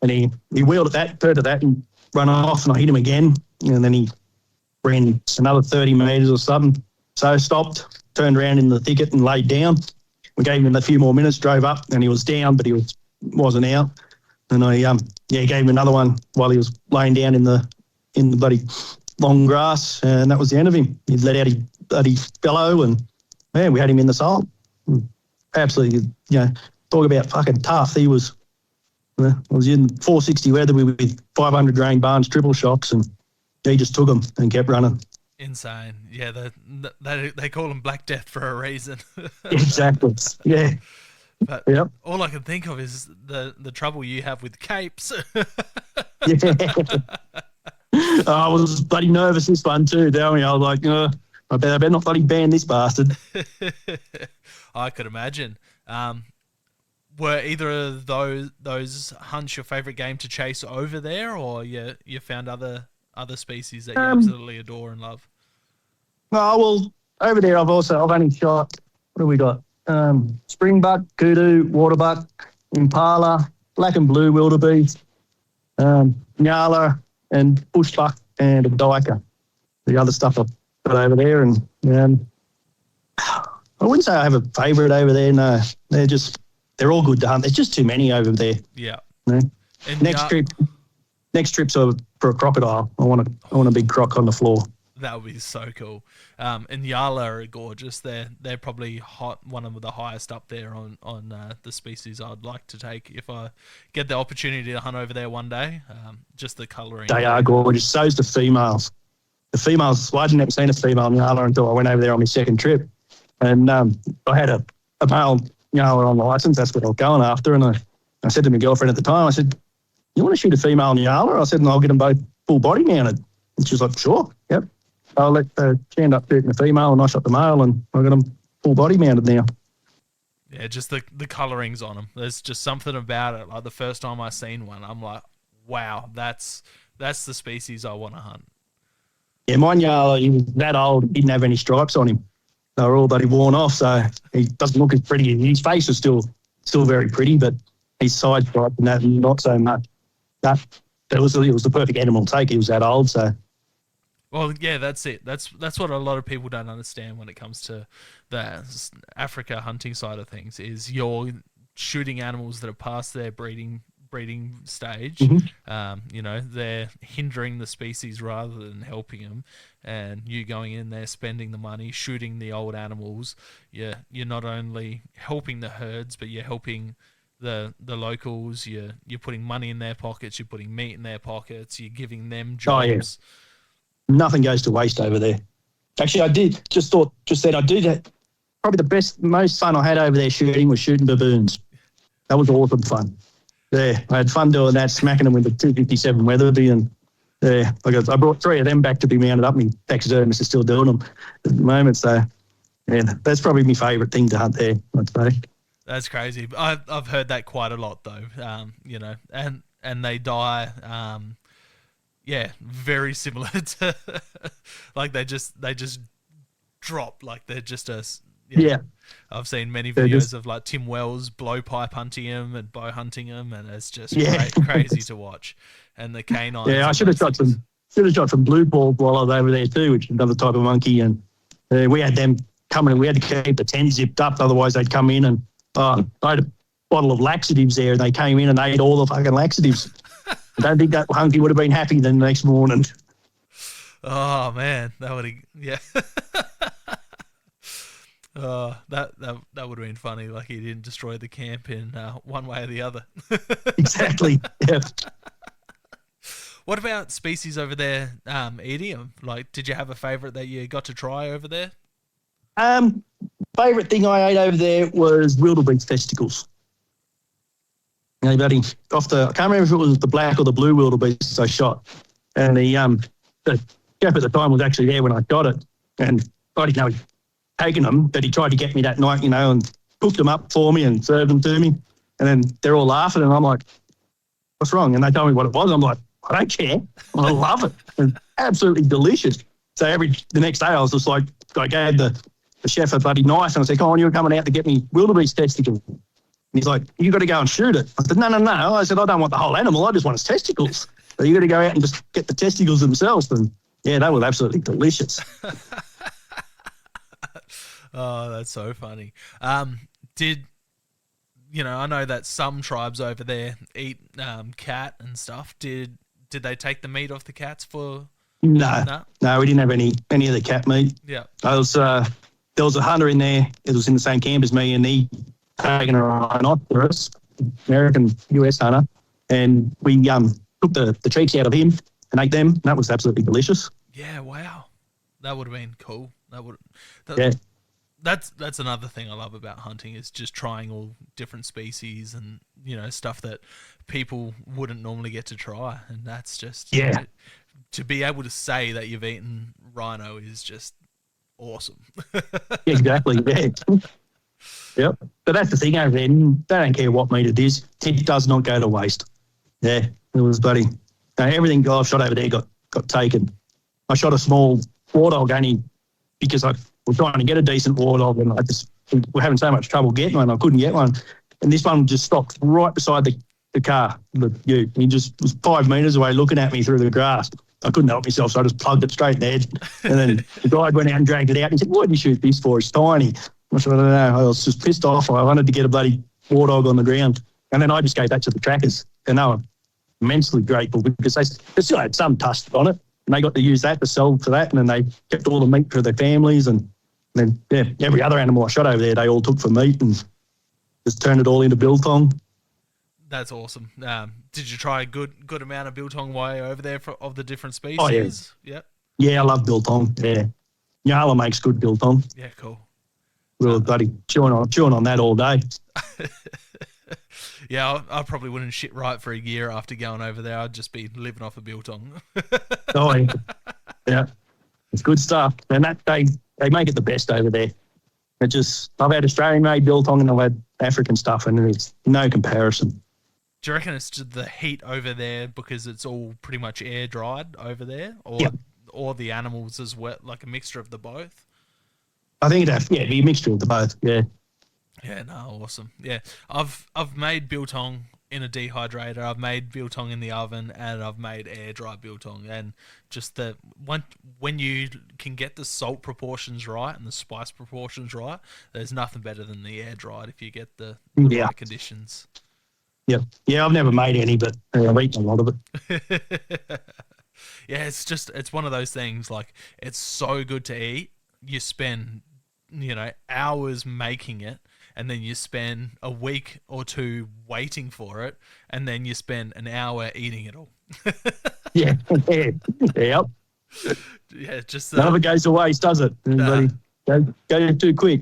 And he wheeled at that, turned to that, and run off, and I hit him again. And then he ran another 30 metres or something. So stopped, turned around in the thicket and laid down. We gave him a few more minutes, drove up, and he was down, but he wasn't out. And I gave him another one while he was laying down in the bloody long grass, and that was the end of him. He let out his bloody bellow, and we had him in the salt. Absolutely, talk about fucking tough. He was. I was in 460 Weatherby with 500 grain Barnes triple shocks, and he just took them and kept running. Insane. Yeah, they call him Black Death for a reason. Exactly. Yeah. But yep. All I can think of is the trouble you have with capes. Yeah. I was bloody nervous this one too, don't we? I was like, I better not bloody ban this bastard. I could imagine. Were either of those hunts your favourite game to chase over there, or you found other species that you absolutely adore and love? Oh, well, over there I've only shot, what have we got? Springbuck, kudu, waterbuck, impala, black and blue wildebeest, nyala, and bushbuck, and a duiker. The other stuff I've got over there, and I wouldn't say I have a favourite over there. No, they're all good to hunt. There's just too many over there. Yeah. You know? Next trip's for a crocodile. I want a big croc on the floor. That would be so cool. And Yala are gorgeous. They're probably one of the highest up there on the species I'd like to take if I get the opportunity to hunt over there one day. Just the colouring. They are gorgeous. So's the females. The females, well, I'd never seen a female Yala until I went over there on my second trip. And I had a male Yala on the licence. That's what I was going after. And I said to my girlfriend at the time, I said, you want to shoot a female Yala? I said, and I'll get them both full body mounted. And she was like, sure, yep. She ended up shooting the female and I shot the male, and I got them full body mounted now. Yeah, just the colourings on them. There's just something about it. Like the first time I seen one, I'm like, wow, that's the species I want to hunt. Yeah, mine Yala, he was that old, he didn't have any stripes on him. They were all bloody worn off, so he doesn't look as pretty. His face is still very pretty, but his side stripe and that, not so much. It was the perfect animal to take. He was that old, so. Well, yeah, that's it. That's what a lot of people don't understand when it comes to the Africa hunting side of things. Is you're shooting animals that are past their breeding stage. Mm-hmm. They're hindering the species rather than helping them. And you going in there, spending the money, shooting the old animals. You're not only helping the herds, but you're helping the locals. You're putting money in their pockets. You're putting meat in their pockets. You're giving them jobs. Oh, yeah. Nothing goes to waste over there. Actually, I did probably the most fun I had over there shooting was shooting baboons. That was awesome fun. Yeah, I had fun doing that, smacking them with the 257 Weatherby, and yeah, I brought 3 of them back to be mounted up. My taxidermist is still doing them at the moment, so yeah, that's probably my favourite thing to hunt there, I'd say. That's crazy. I've heard that quite a lot though. And they die. Yeah, very similar to like they just drop, like they're just yeah. I've seen many videos of like Tim Wells blowpipe hunting him and bow hunting him, and it's just crazy to watch. And the canines. Yeah, I should have shot some blue balls while I was over there too, which is another type of monkey. And we had them coming. We had to keep the tent zipped up, otherwise they'd come in. And I had a bottle of laxatives there, and they came in and they ate all the fucking laxatives. I don't think that hunky would have been happy the next morning. Oh man, that would that would have been funny. Like he didn't destroy the camp in one way or the other. Exactly. Yeah. What about species over there, Edie? Like, did you have a favourite that you got to try over there? Favourite thing I ate over there was wildebeest testicles. I can't remember if it was the black or the blue wildebeest I shot. And the chap at the time was actually there when I got it. And I didn't know he'd taken them, but he tried to get me that night, and cooked them up for me and served them to me. And then they're all laughing, and I'm like, what's wrong? And they told me what it was. I'm like, I don't care. I love it. It's absolutely delicious. So the next day I was just like, I gave the chef a bloody knife, and I said, "Come on, you're coming out to get me wildebeest testicles." And he's like, you got to go and shoot it. I said, no. I said, I don't want the whole animal. I just want its testicles. So you got to go out and just get the testicles themselves. And yeah, they were absolutely delicious. Oh, that's so funny. I know that some tribes over there eat cat and stuff. Did they take the meat off the cats for? No, we didn't have any of the cat meat. Yeah. There was a hunter in there. It was in the same camp as me, and he taken a rhinoceros, American US hunter, and we took the cheeks out of him and ate them. And that was absolutely delicious. Yeah, wow, that would have been cool. Yeah. That's another thing I love about hunting is just trying all different species and stuff that people wouldn't normally get to try, and that's just to be able to say that you've eaten rhino is just awesome. Exactly. Yeah. Yep. But that's the thing over there. They don't care what meat it is. It does not go to waste. Yeah, it was bloody. Everything I've shot over there got taken. I shot a small warthog only because I was trying to get a decent warthog, and we're having so much trouble getting one. I couldn't get one. And this one just stopped right beside the car, the ute. He just was 5 metres away looking at me through the grass. I couldn't help myself, so I just plugged it straight in the head. And then the guide went out and dragged it out. And he said, "Why did you shoot this for? It's tiny." I said, "I don't know. I was just pissed off. I wanted to get a bloody warthog on the ground." And then I just gave that to the trackers. And they were immensely grateful because they still had some tusk on it. And they got to use that to sell for that. And then they kept all the meat for their families. And then, every other animal I shot over there, they all took for meat and just turned it all into biltong. That's awesome. Did you try a good amount of biltong while you're over there of the different species? Oh, yeah. Yep. Yeah, I love biltong. Yeah. Nyala makes good biltong. Yeah, cool. We were bloody chewing on that all day. Yeah, I probably wouldn't shit right for a year after going over there. I'd just be living off a biltong. Oh, yeah. Yeah. It's good stuff. And that they make it the best over there. I've had Australian-made biltong and I've had African stuff, and it's no comparison. Do you reckon it's just the heat over there because it's all pretty much air dried over there, or the animals as well, like a mixture of the both? I think it'd be a mixture of the both. Yeah. Yeah, no, awesome. Yeah, I've made biltong in a dehydrator. I've made biltong in the oven, and I've made air dry biltong. And just when you can get the salt proportions right and the spice proportions right, there's nothing better than the air dried if you get the right conditions. Yeah, I've never made any, but I've eaten a lot of it. Yeah, it's one of those things, like, it's so good to eat. You spend, hours making it, and then you spend a week or two waiting for it, and then you spend an hour eating it all. Yep. Yeah, just none of it goes to waste, does it? Go too quick.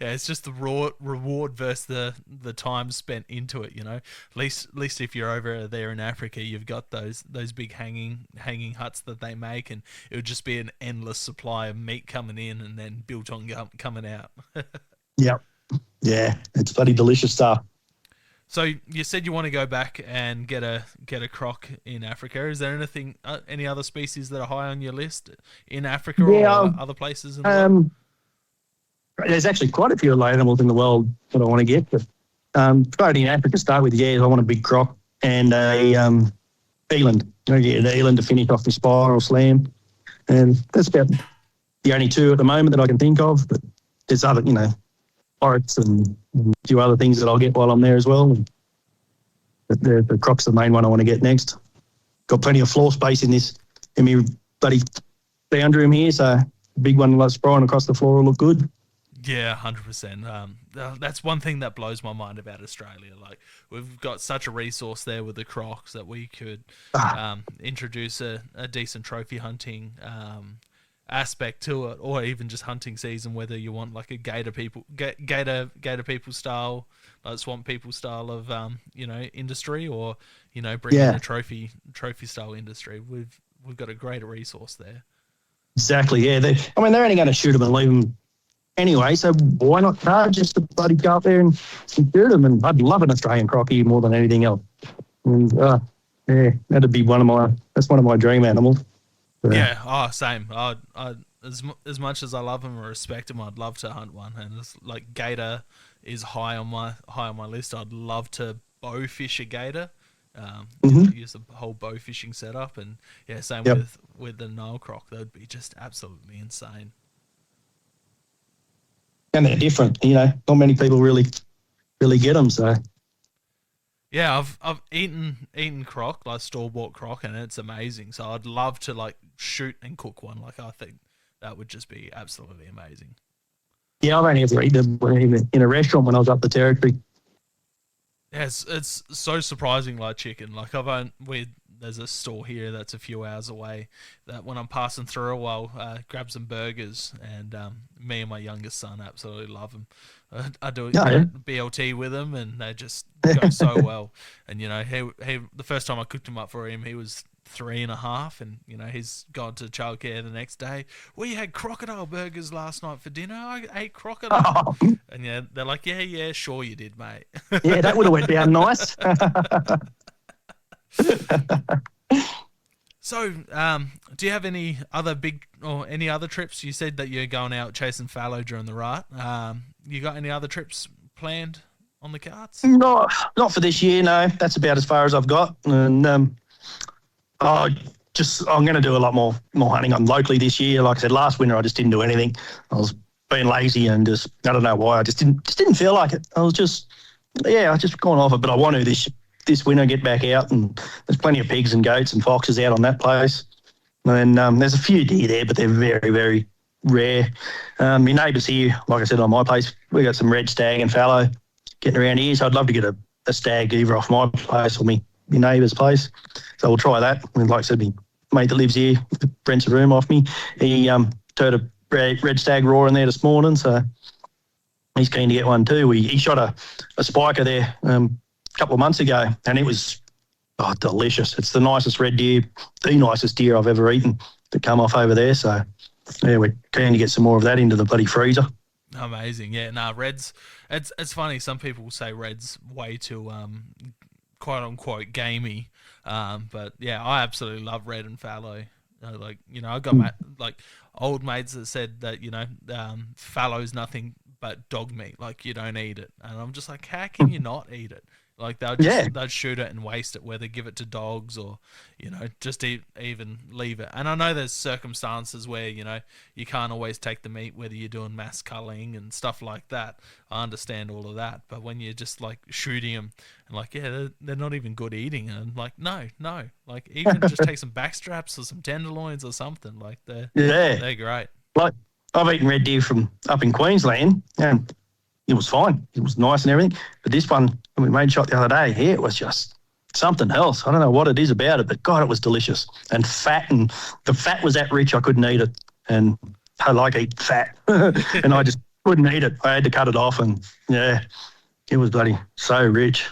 Yeah, it's just the raw reward versus the time spent into it. At least if you're over there in Africa, you've got those big hanging huts that they make, and it would just be an endless supply of meat coming in and then biltong coming out. Yep. Yeah, it's bloody delicious stuff. So you said you want to go back and get a croc in Africa. Is there any other species that are high on your list in Africa or other places in the world? There's actually quite a few animals in the world that I want to get. But starting in Africa, start with, I want a big croc and a eland. Get an eland to finish off the spiral slam. And that's about the only two at the moment that I can think of. But there's other, oryx and a few other things that I'll get while I'm there as well. But the croc's the main one I want to get next. Got plenty of floor space in my bloody boundary room here, so a big one like sprawling across the floor will look good. Yeah, 100%. That's one thing that blows my mind about Australia. Like, we've got such a resource there with the crocs that we could introduce a decent trophy hunting aspect to it, or even just hunting season. Whether you want like a gator people style, like swamp people style of industry, or bring in a trophy style industry. We've got a greater resource there. Exactly. Yeah. They're only going to shoot them and leave them anyway, so why not just to bloody go up there and shoot them? And I'd love an Australian crocky more than anything else. And that'd be one of my dream animals. Yeah, same. As much as I love them and respect them, I'd love to hunt one. And it's like gator is high on my list. I'd love to bow fish a gator. Use the whole bow fishing setup, and same with the Nile croc. That would be just absolutely insane. And they're different, not many people really get them. So yeah, I've eaten croc, like store-bought croc, and it's amazing. So I'd love to like shoot and cook one. Like, I think that would just be absolutely amazing. Yeah, I've only ever eaten them in a restaurant when I was up the territory. Yeah, it's so surprising, like chicken. Like, there's a store here that's a few hours away that when I'm passing through, I'll grab some burgers, and me and my youngest son absolutely love them. I do BLT with them, and they just go so well. And he the first time I cooked him up for him, he was 3.5, and he's gone to childcare the next day. We had crocodile burgers last night for dinner. I ate crocodile. Oh. And they're like, yeah, sure you did, mate. Yeah, that would have went down nice. So, do you have any other trips? You said that you're going out chasing fallow during the rut. You got any other trips planned on the cards? Not for this year, no. That's about as far as I've got. And Oh, I'm going to do a lot more hunting on locally this year. Like I said, last winter I just didn't do anything. I was being lazy and just I don't know why. I just didn't feel like it. I just gone off it. But I want to this winter get back out, and there's plenty of pigs and goats and foxes out on that place. And there's a few deer there, but they're very, very rare. My neighbours here, like I said, on my place, we got some red stag and fallow getting around here. So I'd love to get a stag either off my place or my neighbour's place. So we'll try that. And like I said, my mate that lives here rents a room off me. He heard a red stag roaring there this morning, so he's keen to get one too. He shot a spiker there a couple of months ago, and it was delicious. It's the nicest red deer, the nicest deer I've ever eaten to come off over there. So yeah, we're keen to get some more of that into the bloody freezer. Amazing, yeah. Reds. It's funny. Some people say red's way too quote unquote gamey, but yeah, I absolutely love red and fallow. I've got old mates that said that fallow's nothing but dog meat. Like, you don't eat it, and I'm just like, how can you not eat it? Like, they'd shoot it and waste it, whether give it to dogs or, just even leave it. And I know there's circumstances where, you can't always take the meat, whether you're doing mass culling and stuff like that. I understand all of that. But when you're just, like, shooting them and, like, yeah, they're not even good eating. And, like, no. Like, even just take some back straps or some tenderloins or something. Like, they're great. Like, I've eaten red deer from up in Queensland, and it was fine. It was nice and everything. But this one, we made shot the other day, it was just something else. I don't know what it is about it, but God, it was delicious and fat. And the fat was that rich, I couldn't eat it. And I like eating fat. And I just couldn't eat it. I had to cut it off. And yeah, it was bloody so rich.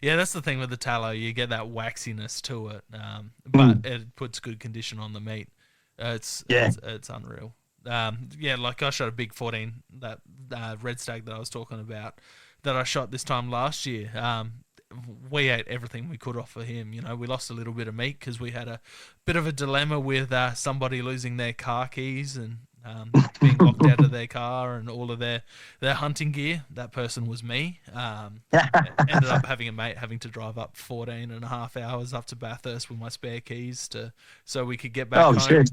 Yeah, that's the thing with the tallow. You get that waxiness to it, but it puts good condition on the meat. It's unreal. Like I shot a big 14, that red stag that I was talking about, that I shot this time last year. We ate everything we could off of him. We lost a little bit of meat because we had a bit of a dilemma with somebody losing their car keys and being locked out of their car and all of their hunting gear. That person was me. Ended up having a mate having to drive up 14 and a half hours up to Bathurst with my spare keys so we could get back home. Shit.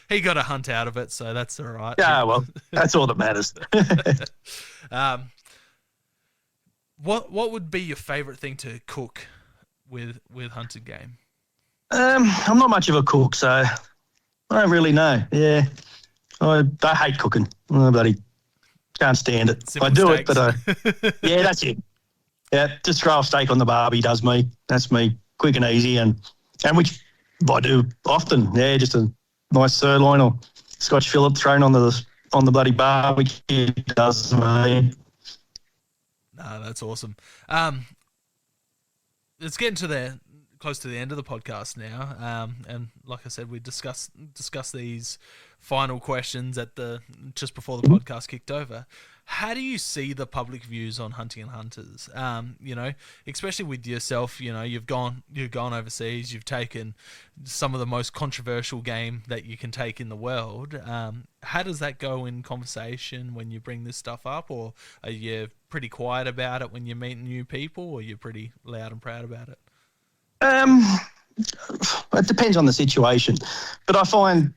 He got a hunt out of it, so that's all right. Yeah, well, that's all that matters. What would be your favourite thing to cook with hunted game? I'm not much of a cook, so I don't really know. Yeah, I hate cooking. I bloody can't stand it. Simple I do steaks. it, but yeah, that's it. Yeah, just throw a steak on the barbie does me. That's me, quick and easy, and which I do often. Yeah, just a nice sirloin or Scotch fillet thrown on the bloody barbecue does me. No, that's awesome. It's getting close to the end of the podcast now. And like I said, we discuss these final questions just before the podcast kicked over. How do you see the public views on hunting and hunters? Especially with yourself, you've gone overseas, you've taken some of the most controversial game that you can take in the world. How does that go in conversation when you bring this stuff up, or are you pretty quiet about it when you meet new people, or you're pretty loud and proud about it? It depends on the situation, but I find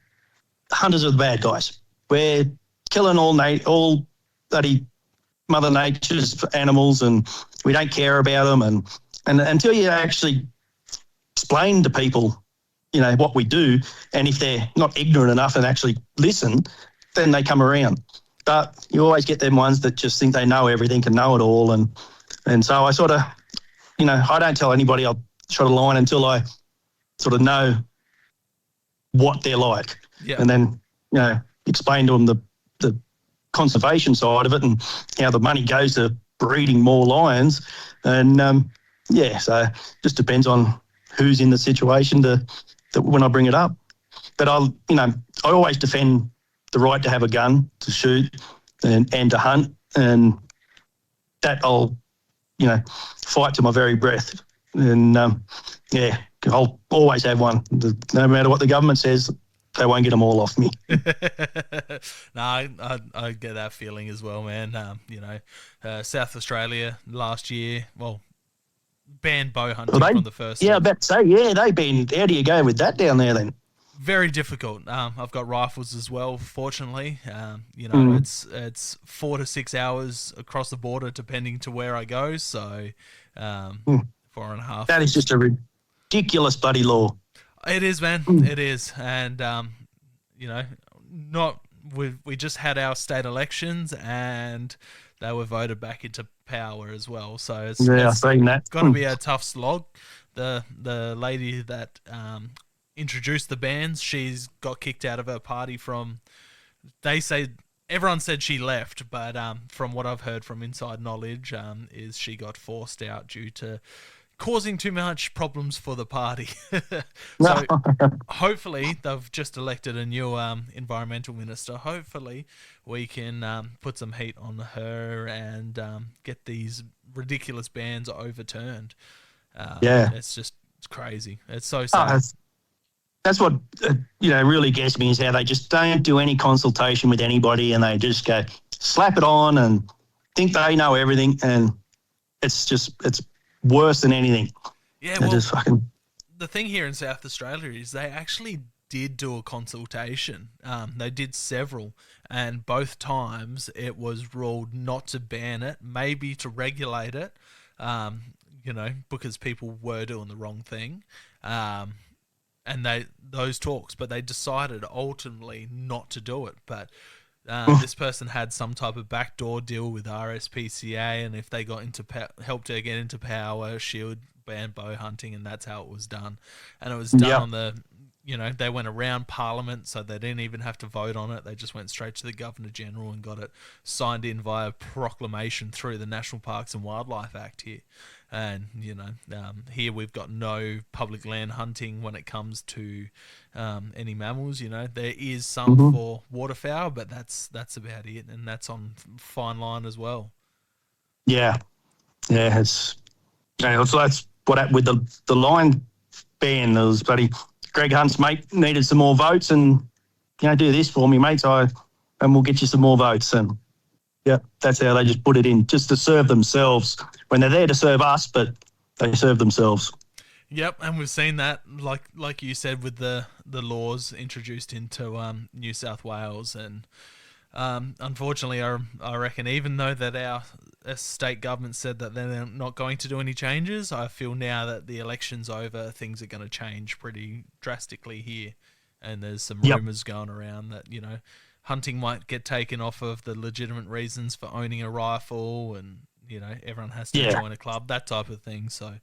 hunters are the bad guys. We're killing all bloody Mother Nature's animals, and we don't care about them. And until you actually explain to people, what we do, and if they're not ignorant enough and actually listen, then they come around. But you always get them ones that just think they know everything and know it all, and so I sort of, I don't tell anybody I'll shot a line until I sort of know what they're like, and then explain to them the conservation side of it and how the money goes to breeding more lions. And so just depends on who's in the situation that when I bring it up. But I always defend the right to have a gun, to shoot and to hunt, and that I'll fight to my very breath. And I'll always have one. No matter what the government says, they won't get them all off me. No, I get that feeling as well, man. South Australia last year, well, banned bow Well, hunting from the first yeah, I of. bet to say, yeah, they've been. How do you go with that down there then? Very difficult. I've got rifles as well. Fortunately, Mm. it's 4 to 6 hours across the border, depending to where I go. So, um, Mm. 4.5. That is just a ridiculous bloody law. It is, man. Mm. It is, and you know, not we just had our state elections, and they were voted back into power as well. So Yeah, I've it's seen that. going to be a tough slog. The lady that introduced the bans, she's got kicked out of her party from. They say everyone said she left, but from what I've heard from inside knowledge, is she got forced out due to causing too much problems for the party. So hopefully they've just elected a new environmental minister. Hopefully we can put some heat on her and get these ridiculous bans overturned. Yeah. It's crazy. It's so Oh, sad. that's what really gets me is how they just don't do any consultation with anybody and they just go slap it on and think they know everything, and it's worse than anything. Yeah, They well, just fucking the thing here in South Australia is they actually did do a consultation. They did several, and both times it was ruled not to ban it, maybe to regulate it. Because people were doing the wrong thing. And those talks, but they decided ultimately not to do it. But this person had some type of backdoor deal with RSPCA, and if they got into helped her get into power, she would ban bow hunting, and that's how it was done. And it was done yeah. on they went around Parliament, so they didn't even have to vote on it. They just went straight to the Governor General and got it signed in via proclamation through the National Parks and Wildlife Act here. And here we've got no public land hunting when it comes to any mammals. There is some Mm-hmm. for waterfowl, but that's about it, and that's on fine line as well. Yeah. Yeah. So that's what happened with the lion ban. There was bloody Greg Hunt's mate needed some more votes, and do this for me, mate. And we'll get you some more votes. And yeah, that's how they just put it in, just to serve themselves when they're there to serve us, but they serve themselves. Yep, and we've seen that, like you said, with the laws introduced into New South Wales, and unfortunately, I reckon even though that our state government said that they're not going to do any changes, I feel now that the election's over, things are going to change pretty drastically here, and there's some Yep. rumours going around that hunting might get taken off of the legitimate reasons for owning a rifle, and everyone has to Yeah. join a club, that type of thing. So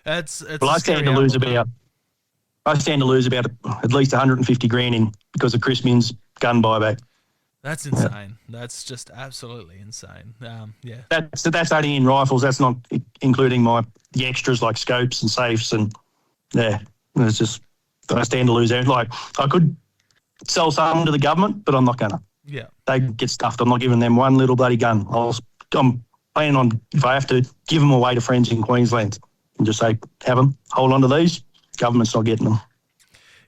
it's Well, a I stand scary to lose outlook. about at least 150 grand in because of Chris Minns' gun buyback. That's Yeah. insane. That's just absolutely insane. Yeah. That's only in rifles. That's not including the extras like scopes and safes, and yeah, it's just I stand to lose out. Like I could sell some to the government, but I'm not gonna. Yeah. They get stuffed. I'm not giving them one little bloody gun. I'm planning on, if I have to, give them away to friends in Queensland and just say, have them, hold on to these. Government's not getting them.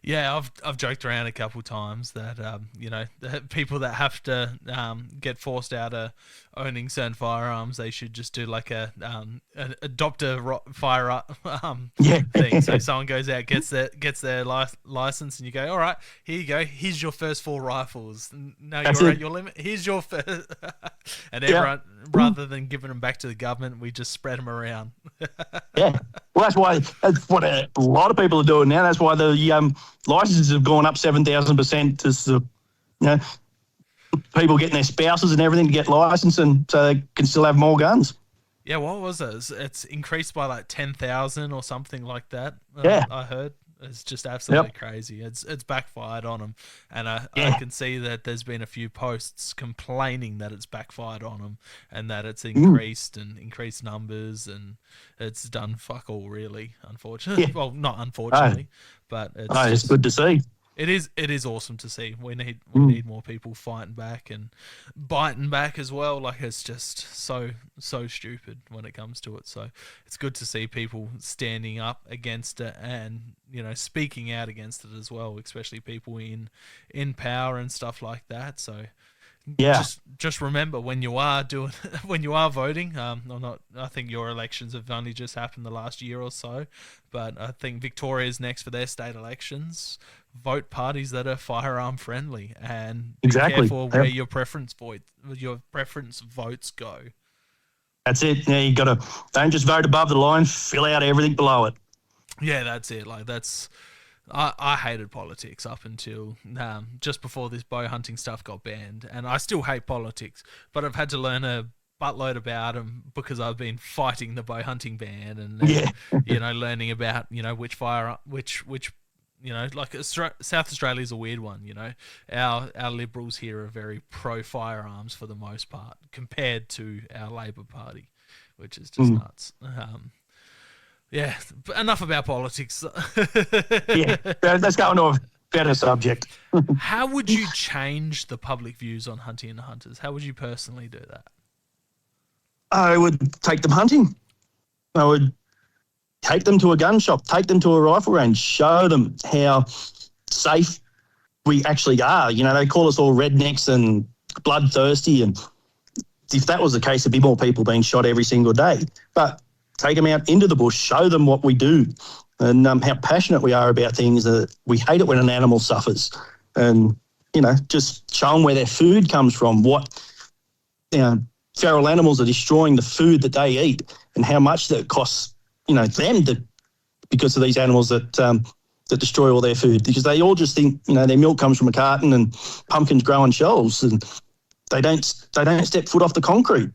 Yeah, I've joked around a couple times that the people that have to get forced out of owning certain firearms, they should just do like adopt a firearm Yeah. thing. So someone goes out, gets their license, and you go, all right, here you go, here's your first 4 rifles. No, That's you're it. at your limit. Here's your first, and Yeah. everyone, rather than giving them back to the government, we just spread them around. Yeah. Well, that's what a lot of people are doing now. That's why the licenses have gone up 7,000%. To people getting their spouses and everything to get licensed, and so they can still have more guns. Yeah, what was it? It's increased by like 10,000 or something like that. Yeah. I heard. It's just absolutely Yep. crazy. It's backfired on them, and I Yeah. can see that there's been a few posts complaining that it's backfired on them and that it's increased numbers, and it's done fuck all really. Unfortunately, Yeah. well, not unfortunately, but It's good to see. it is awesome to see. We need more people fighting back and biting back as well. Like it's just so stupid when it comes to it. So it's good to see people standing up against it and speaking out against it as well, especially people in power and stuff like that. So Yeah. Just remember when you are doing when you are voting. Or not. I think your elections have only just happened the last year or so, but I think Victoria's next for their state elections. Vote parties that are firearm friendly, and be Exactly. careful where your preference votes go. That's it. Yeah, you got to don't just vote above the line. Fill out everything below it. Yeah, that's it. Like that's I hated politics up until just before this bow hunting stuff got banned, and I still hate politics, but I've had to learn a buttload about them because I've been fighting the bow hunting ban, and then, learning about which like South Australia is a weird one. Our Liberals here are very pro firearms for the most part compared to our Labor Party, which is just nuts. Yeah, but enough about politics. Yeah, let's go on to a better subject. How would you change the public views on hunting and hunters? How would you personally do that? I would take them hunting. I would take them to a gun shop, take them to a rifle range, show them how safe we actually are. They call us all rednecks and bloodthirsty, and if that was the case, there'd be more people being shot every single day. But take them out into the bush, show them what we do, and how passionate we are about things. We hate it when an animal suffers, and just show them where their food comes from, what feral animals are destroying the food that they eat, and how much that costs them because of these animals that destroy all their food, because they all just think their milk comes from a carton and pumpkins grow on shelves, and they don't step foot off the concrete.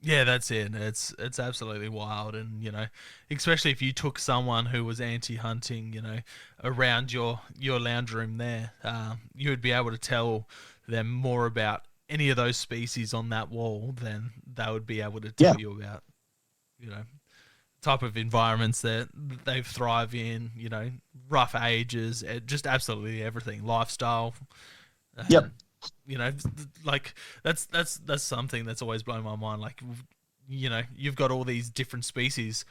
Yeah, that's it. It's absolutely wild, and especially if you took someone who was anti-hunting, around your lounge room there, you would be able to tell them more about any of those species on that wall than they would be able to tell you about, type of environments that they thrive in, rough ages, just absolutely everything, lifestyle. Yep. Like that's something that's always blown my mind. Like, you've got all these different species.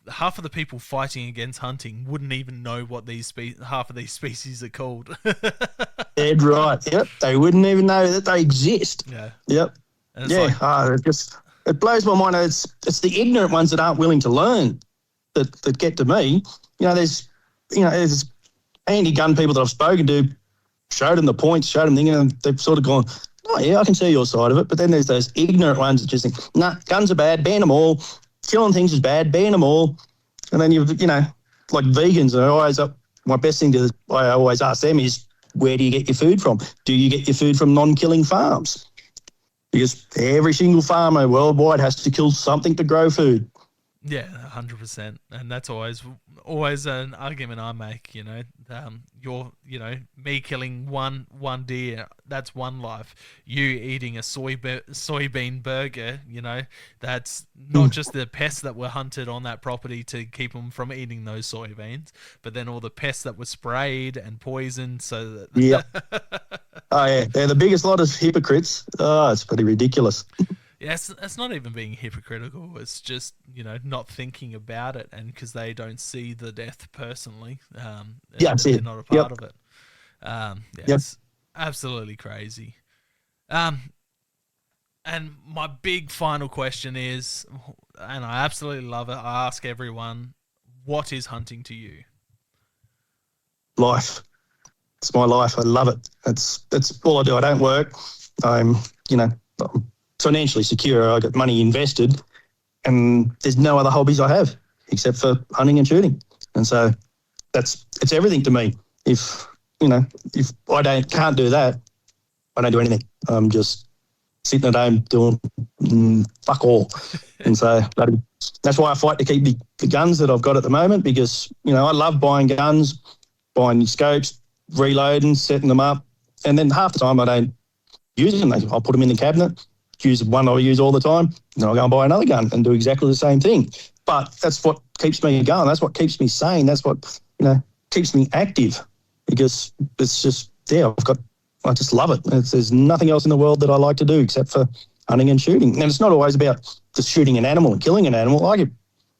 Half of the people fighting against hunting wouldn't even know what half of these species are called. Dead right. Yep. They wouldn't even know that they exist. Yeah. Yep. Yeah. It blows my mind. It's the ignorant ones that aren't willing to learn that get to me. There's anti-gun people that I've spoken to, showed them the points, showed them things, and they've sort of gone, oh, yeah, I can see your side of it. But then there's those ignorant ones that just think, nah, guns are bad, ban them all. Killing things is bad, ban them all. And then you've, like vegans, and my best thing I always ask them is, where do you get your food from? Do you get your food from non-killing farms? Because every single farmer worldwide has to kill something to grow food. Yeah, 100%, and that's always an argument I make. Me killing one deer, that's one life. You eating a soybean burger, that's not just the pests that were hunted on that property to keep them from eating those soybeans, but then all the pests that were sprayed and poisoned. So that Oh yeah, they're the biggest lot of hypocrites. Oh, it's pretty ridiculous. Yeah, it's not even being hypocritical. It's just, not thinking about it, and because they don't see the death personally. They're not a part of it. It's absolutely crazy. And my big final question is, and I absolutely love it, I ask everyone, what is hunting to you? Life. It's my life. I love it. That's all I do. I don't work. I'm financially secure. I got money invested, and there's no other hobbies I have except for hunting and shooting. And so it's everything to me. If I can't do that, I don't do anything. I'm just sitting at home doing fuck all. And so that's why I fight to keep the guns that I've got at the moment, because I love buying guns, buying scopes, reloading, setting them up, and then half the time I don't use them. I'll put them in the cabinet, use one I use all the time, and then I'll go and buy another gun and do exactly the same thing. But that's what keeps me going. That's what keeps me sane. That's what keeps me active, because it's just I just love it. There's nothing else in the world that I like to do except for hunting and shooting. And it's not always about just shooting an animal and killing an animal. I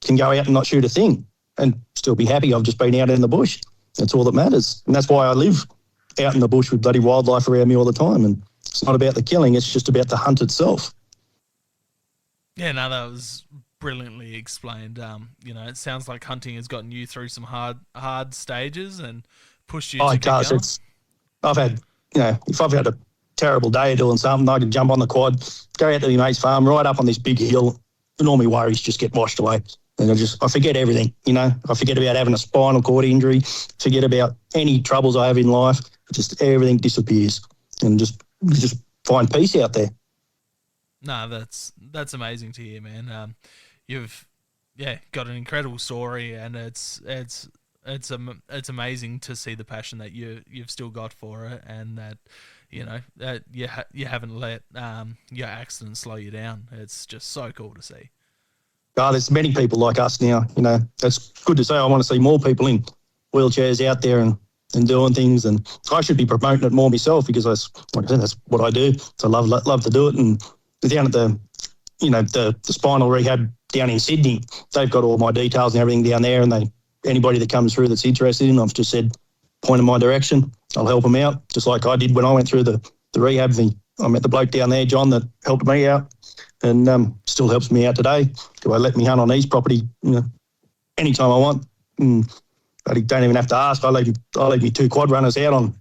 can go out and not shoot a thing and still be happy I've just been out in the bush. That's all that matters. And that's why I live out in the bush with bloody wildlife around me all the time. And it's not about the killing, it's just about the hunt itself. Yeah, no, that was brilliantly explained. It sounds like hunting has gotten you through some hard stages and pushed you to It get does. going. I've had, if I've had a terrible day doing something, I can jump on the quad, go out to my mate's farm, right up on this big hill, and all my worries just get washed away. And I forget everything, I forget about having a spinal cord injury, forget about any troubles I have in life. Just everything disappears and just find peace out there. No, that's amazing to hear, man. You've got an incredible story, and it's amazing to see the passion that you've still got for it, and that that you haven't let your accident slow you down. It's just so cool to see. There's many people like us now. That's good to say. I want to see more people in wheelchairs out there and doing things, and I should be promoting it more myself because that's what I do. So I love to do it. And down at the spinal rehab down in Sydney, they've got all my details and everything down there, and anybody that comes through that's interested in, I've just said, point in my direction, I'll help them out, just like I did when I went through the rehab thing. I met the bloke down there, John, that helped me out, and still helps me out today. Do I let me hunt on his property, anytime I want? I don't even have to ask. I leave me 2 quad runners out on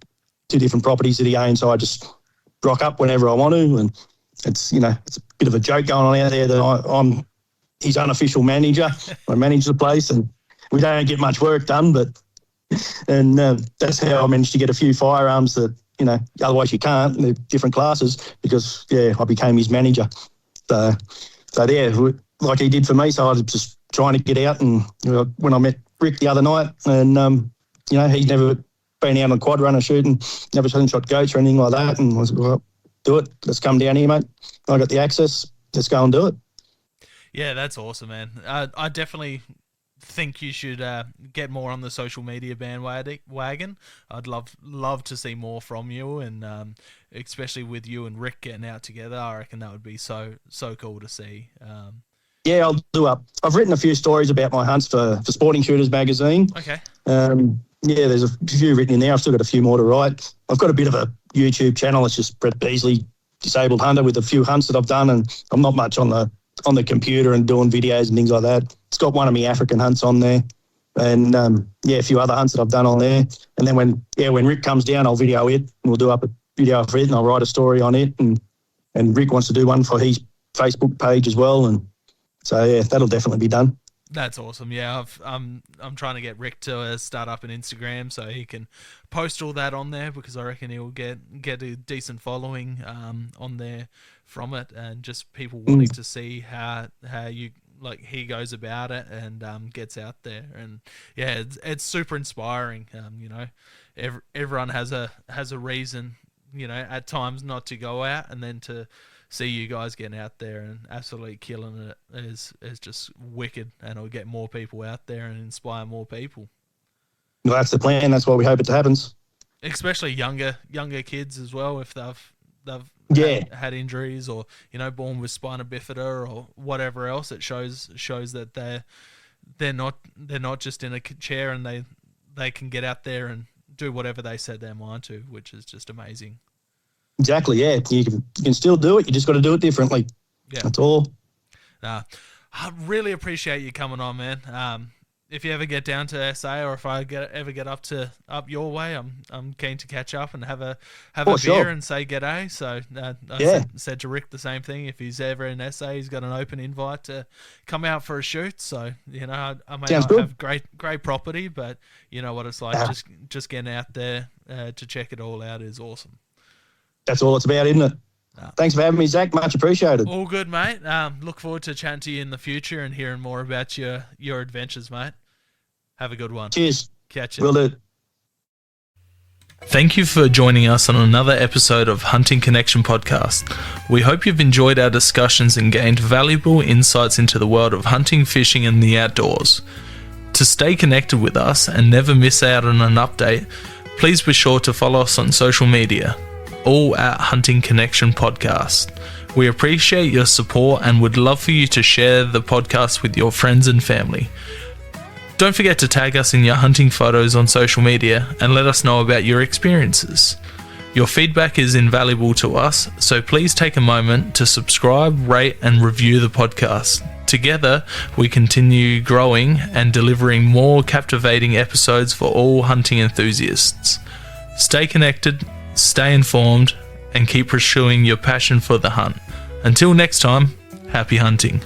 2 different properties that he owns, so I just rock up whenever I want to, and it's a bit of a joke going on out there that I'm his unofficial manager. I manage the place, and we don't get much work done, and that's how I managed to get a few firearms that, otherwise you can't. They're different classes because, I became his manager. So like he did for me, so I was just trying to get out. And when I met Rick the other night, and, he's never been out on quad runner shooting, never shot goats or anything like that, and I was like, well, do it. Let's come down here, mate. I got the access. Let's go and do it. Yeah, that's awesome, man. I definitely think you should get more on the social media bandwagon. I'd love to see more from you, and especially with you and Rick getting out together. I reckon that would be so cool to see. Yeah, I'll do up. I've written a few stories about my hunts for Sporting Shooters magazine. Okay. There's a few written in there. I've still got a few more to write. I've got a bit of a YouTube channel. It's just Brett Beesley, disabled hunter, with a few hunts that I've done, and I'm not much on the computer and doing videos and things like that. It's got one of my African hunts on there, and a few other hunts that I've done on there. And then when Rick comes down, I'll video it, and we'll do up a video for it, and I'll write a story on it. And Rick wants to do one for his Facebook page as well, and so that'll definitely be done. That's awesome. Yeah, I'm trying to get Rick to start up an Instagram so he can post all that on there, because I reckon he'll get a decent following on there from it, and just people wanting to see how you he goes about it and gets out there. And it's super inspiring. Everyone has a reason, at times not to go out, and then to see you guys getting out there and absolutely killing it is just wicked, and it'll get more people out there and inspire more people. Well, that's the plan. That's why we hope it happens. Especially younger kids as well, if they've had injuries, or born with spina bifida or whatever else. It shows that they're not just in a chair, and they can get out there and do whatever they set their mind to, which is just amazing. Exactly, yeah. You can still do it. You just got to do it differently. Yeah, that's all. I really appreciate you coming on, man. If you ever get down to SA, or if I ever get up your way, I'm keen to catch up and have a beer and say g'day. So I said to Rick the same thing. If he's ever in SA, he's got an open invite to come out for a shoot. So I may not have great property, but you know what it's like. Just getting out there to check it all out is awesome. That's all it's about, isn't it? Thanks for having me, Zach. Much appreciated. All good, mate. Look forward to chatting to you in the future and hearing more about your adventures, mate. Have a good one. Cheers. Catch you. Will do. Thank you for joining us on another episode of Hunting Connection Podcast. We hope you've enjoyed our discussions and gained valuable insights into the world of hunting, fishing, and the outdoors. To stay connected with us and never miss out on an update, please be sure to follow us on social media, all at Hunting Connection Podcast. We appreciate your support and would love for you to share the podcast with your friends and family. Don't forget to tag us in your hunting photos on social media and let us know about your experiences. Your feedback is invaluable to us, so please take a moment to subscribe, rate, and review the podcast. Together, we continue growing and delivering more captivating episodes for all hunting enthusiasts. Stay connected, stay informed, and keep pursuing your passion for the hunt. Until next time, happy hunting.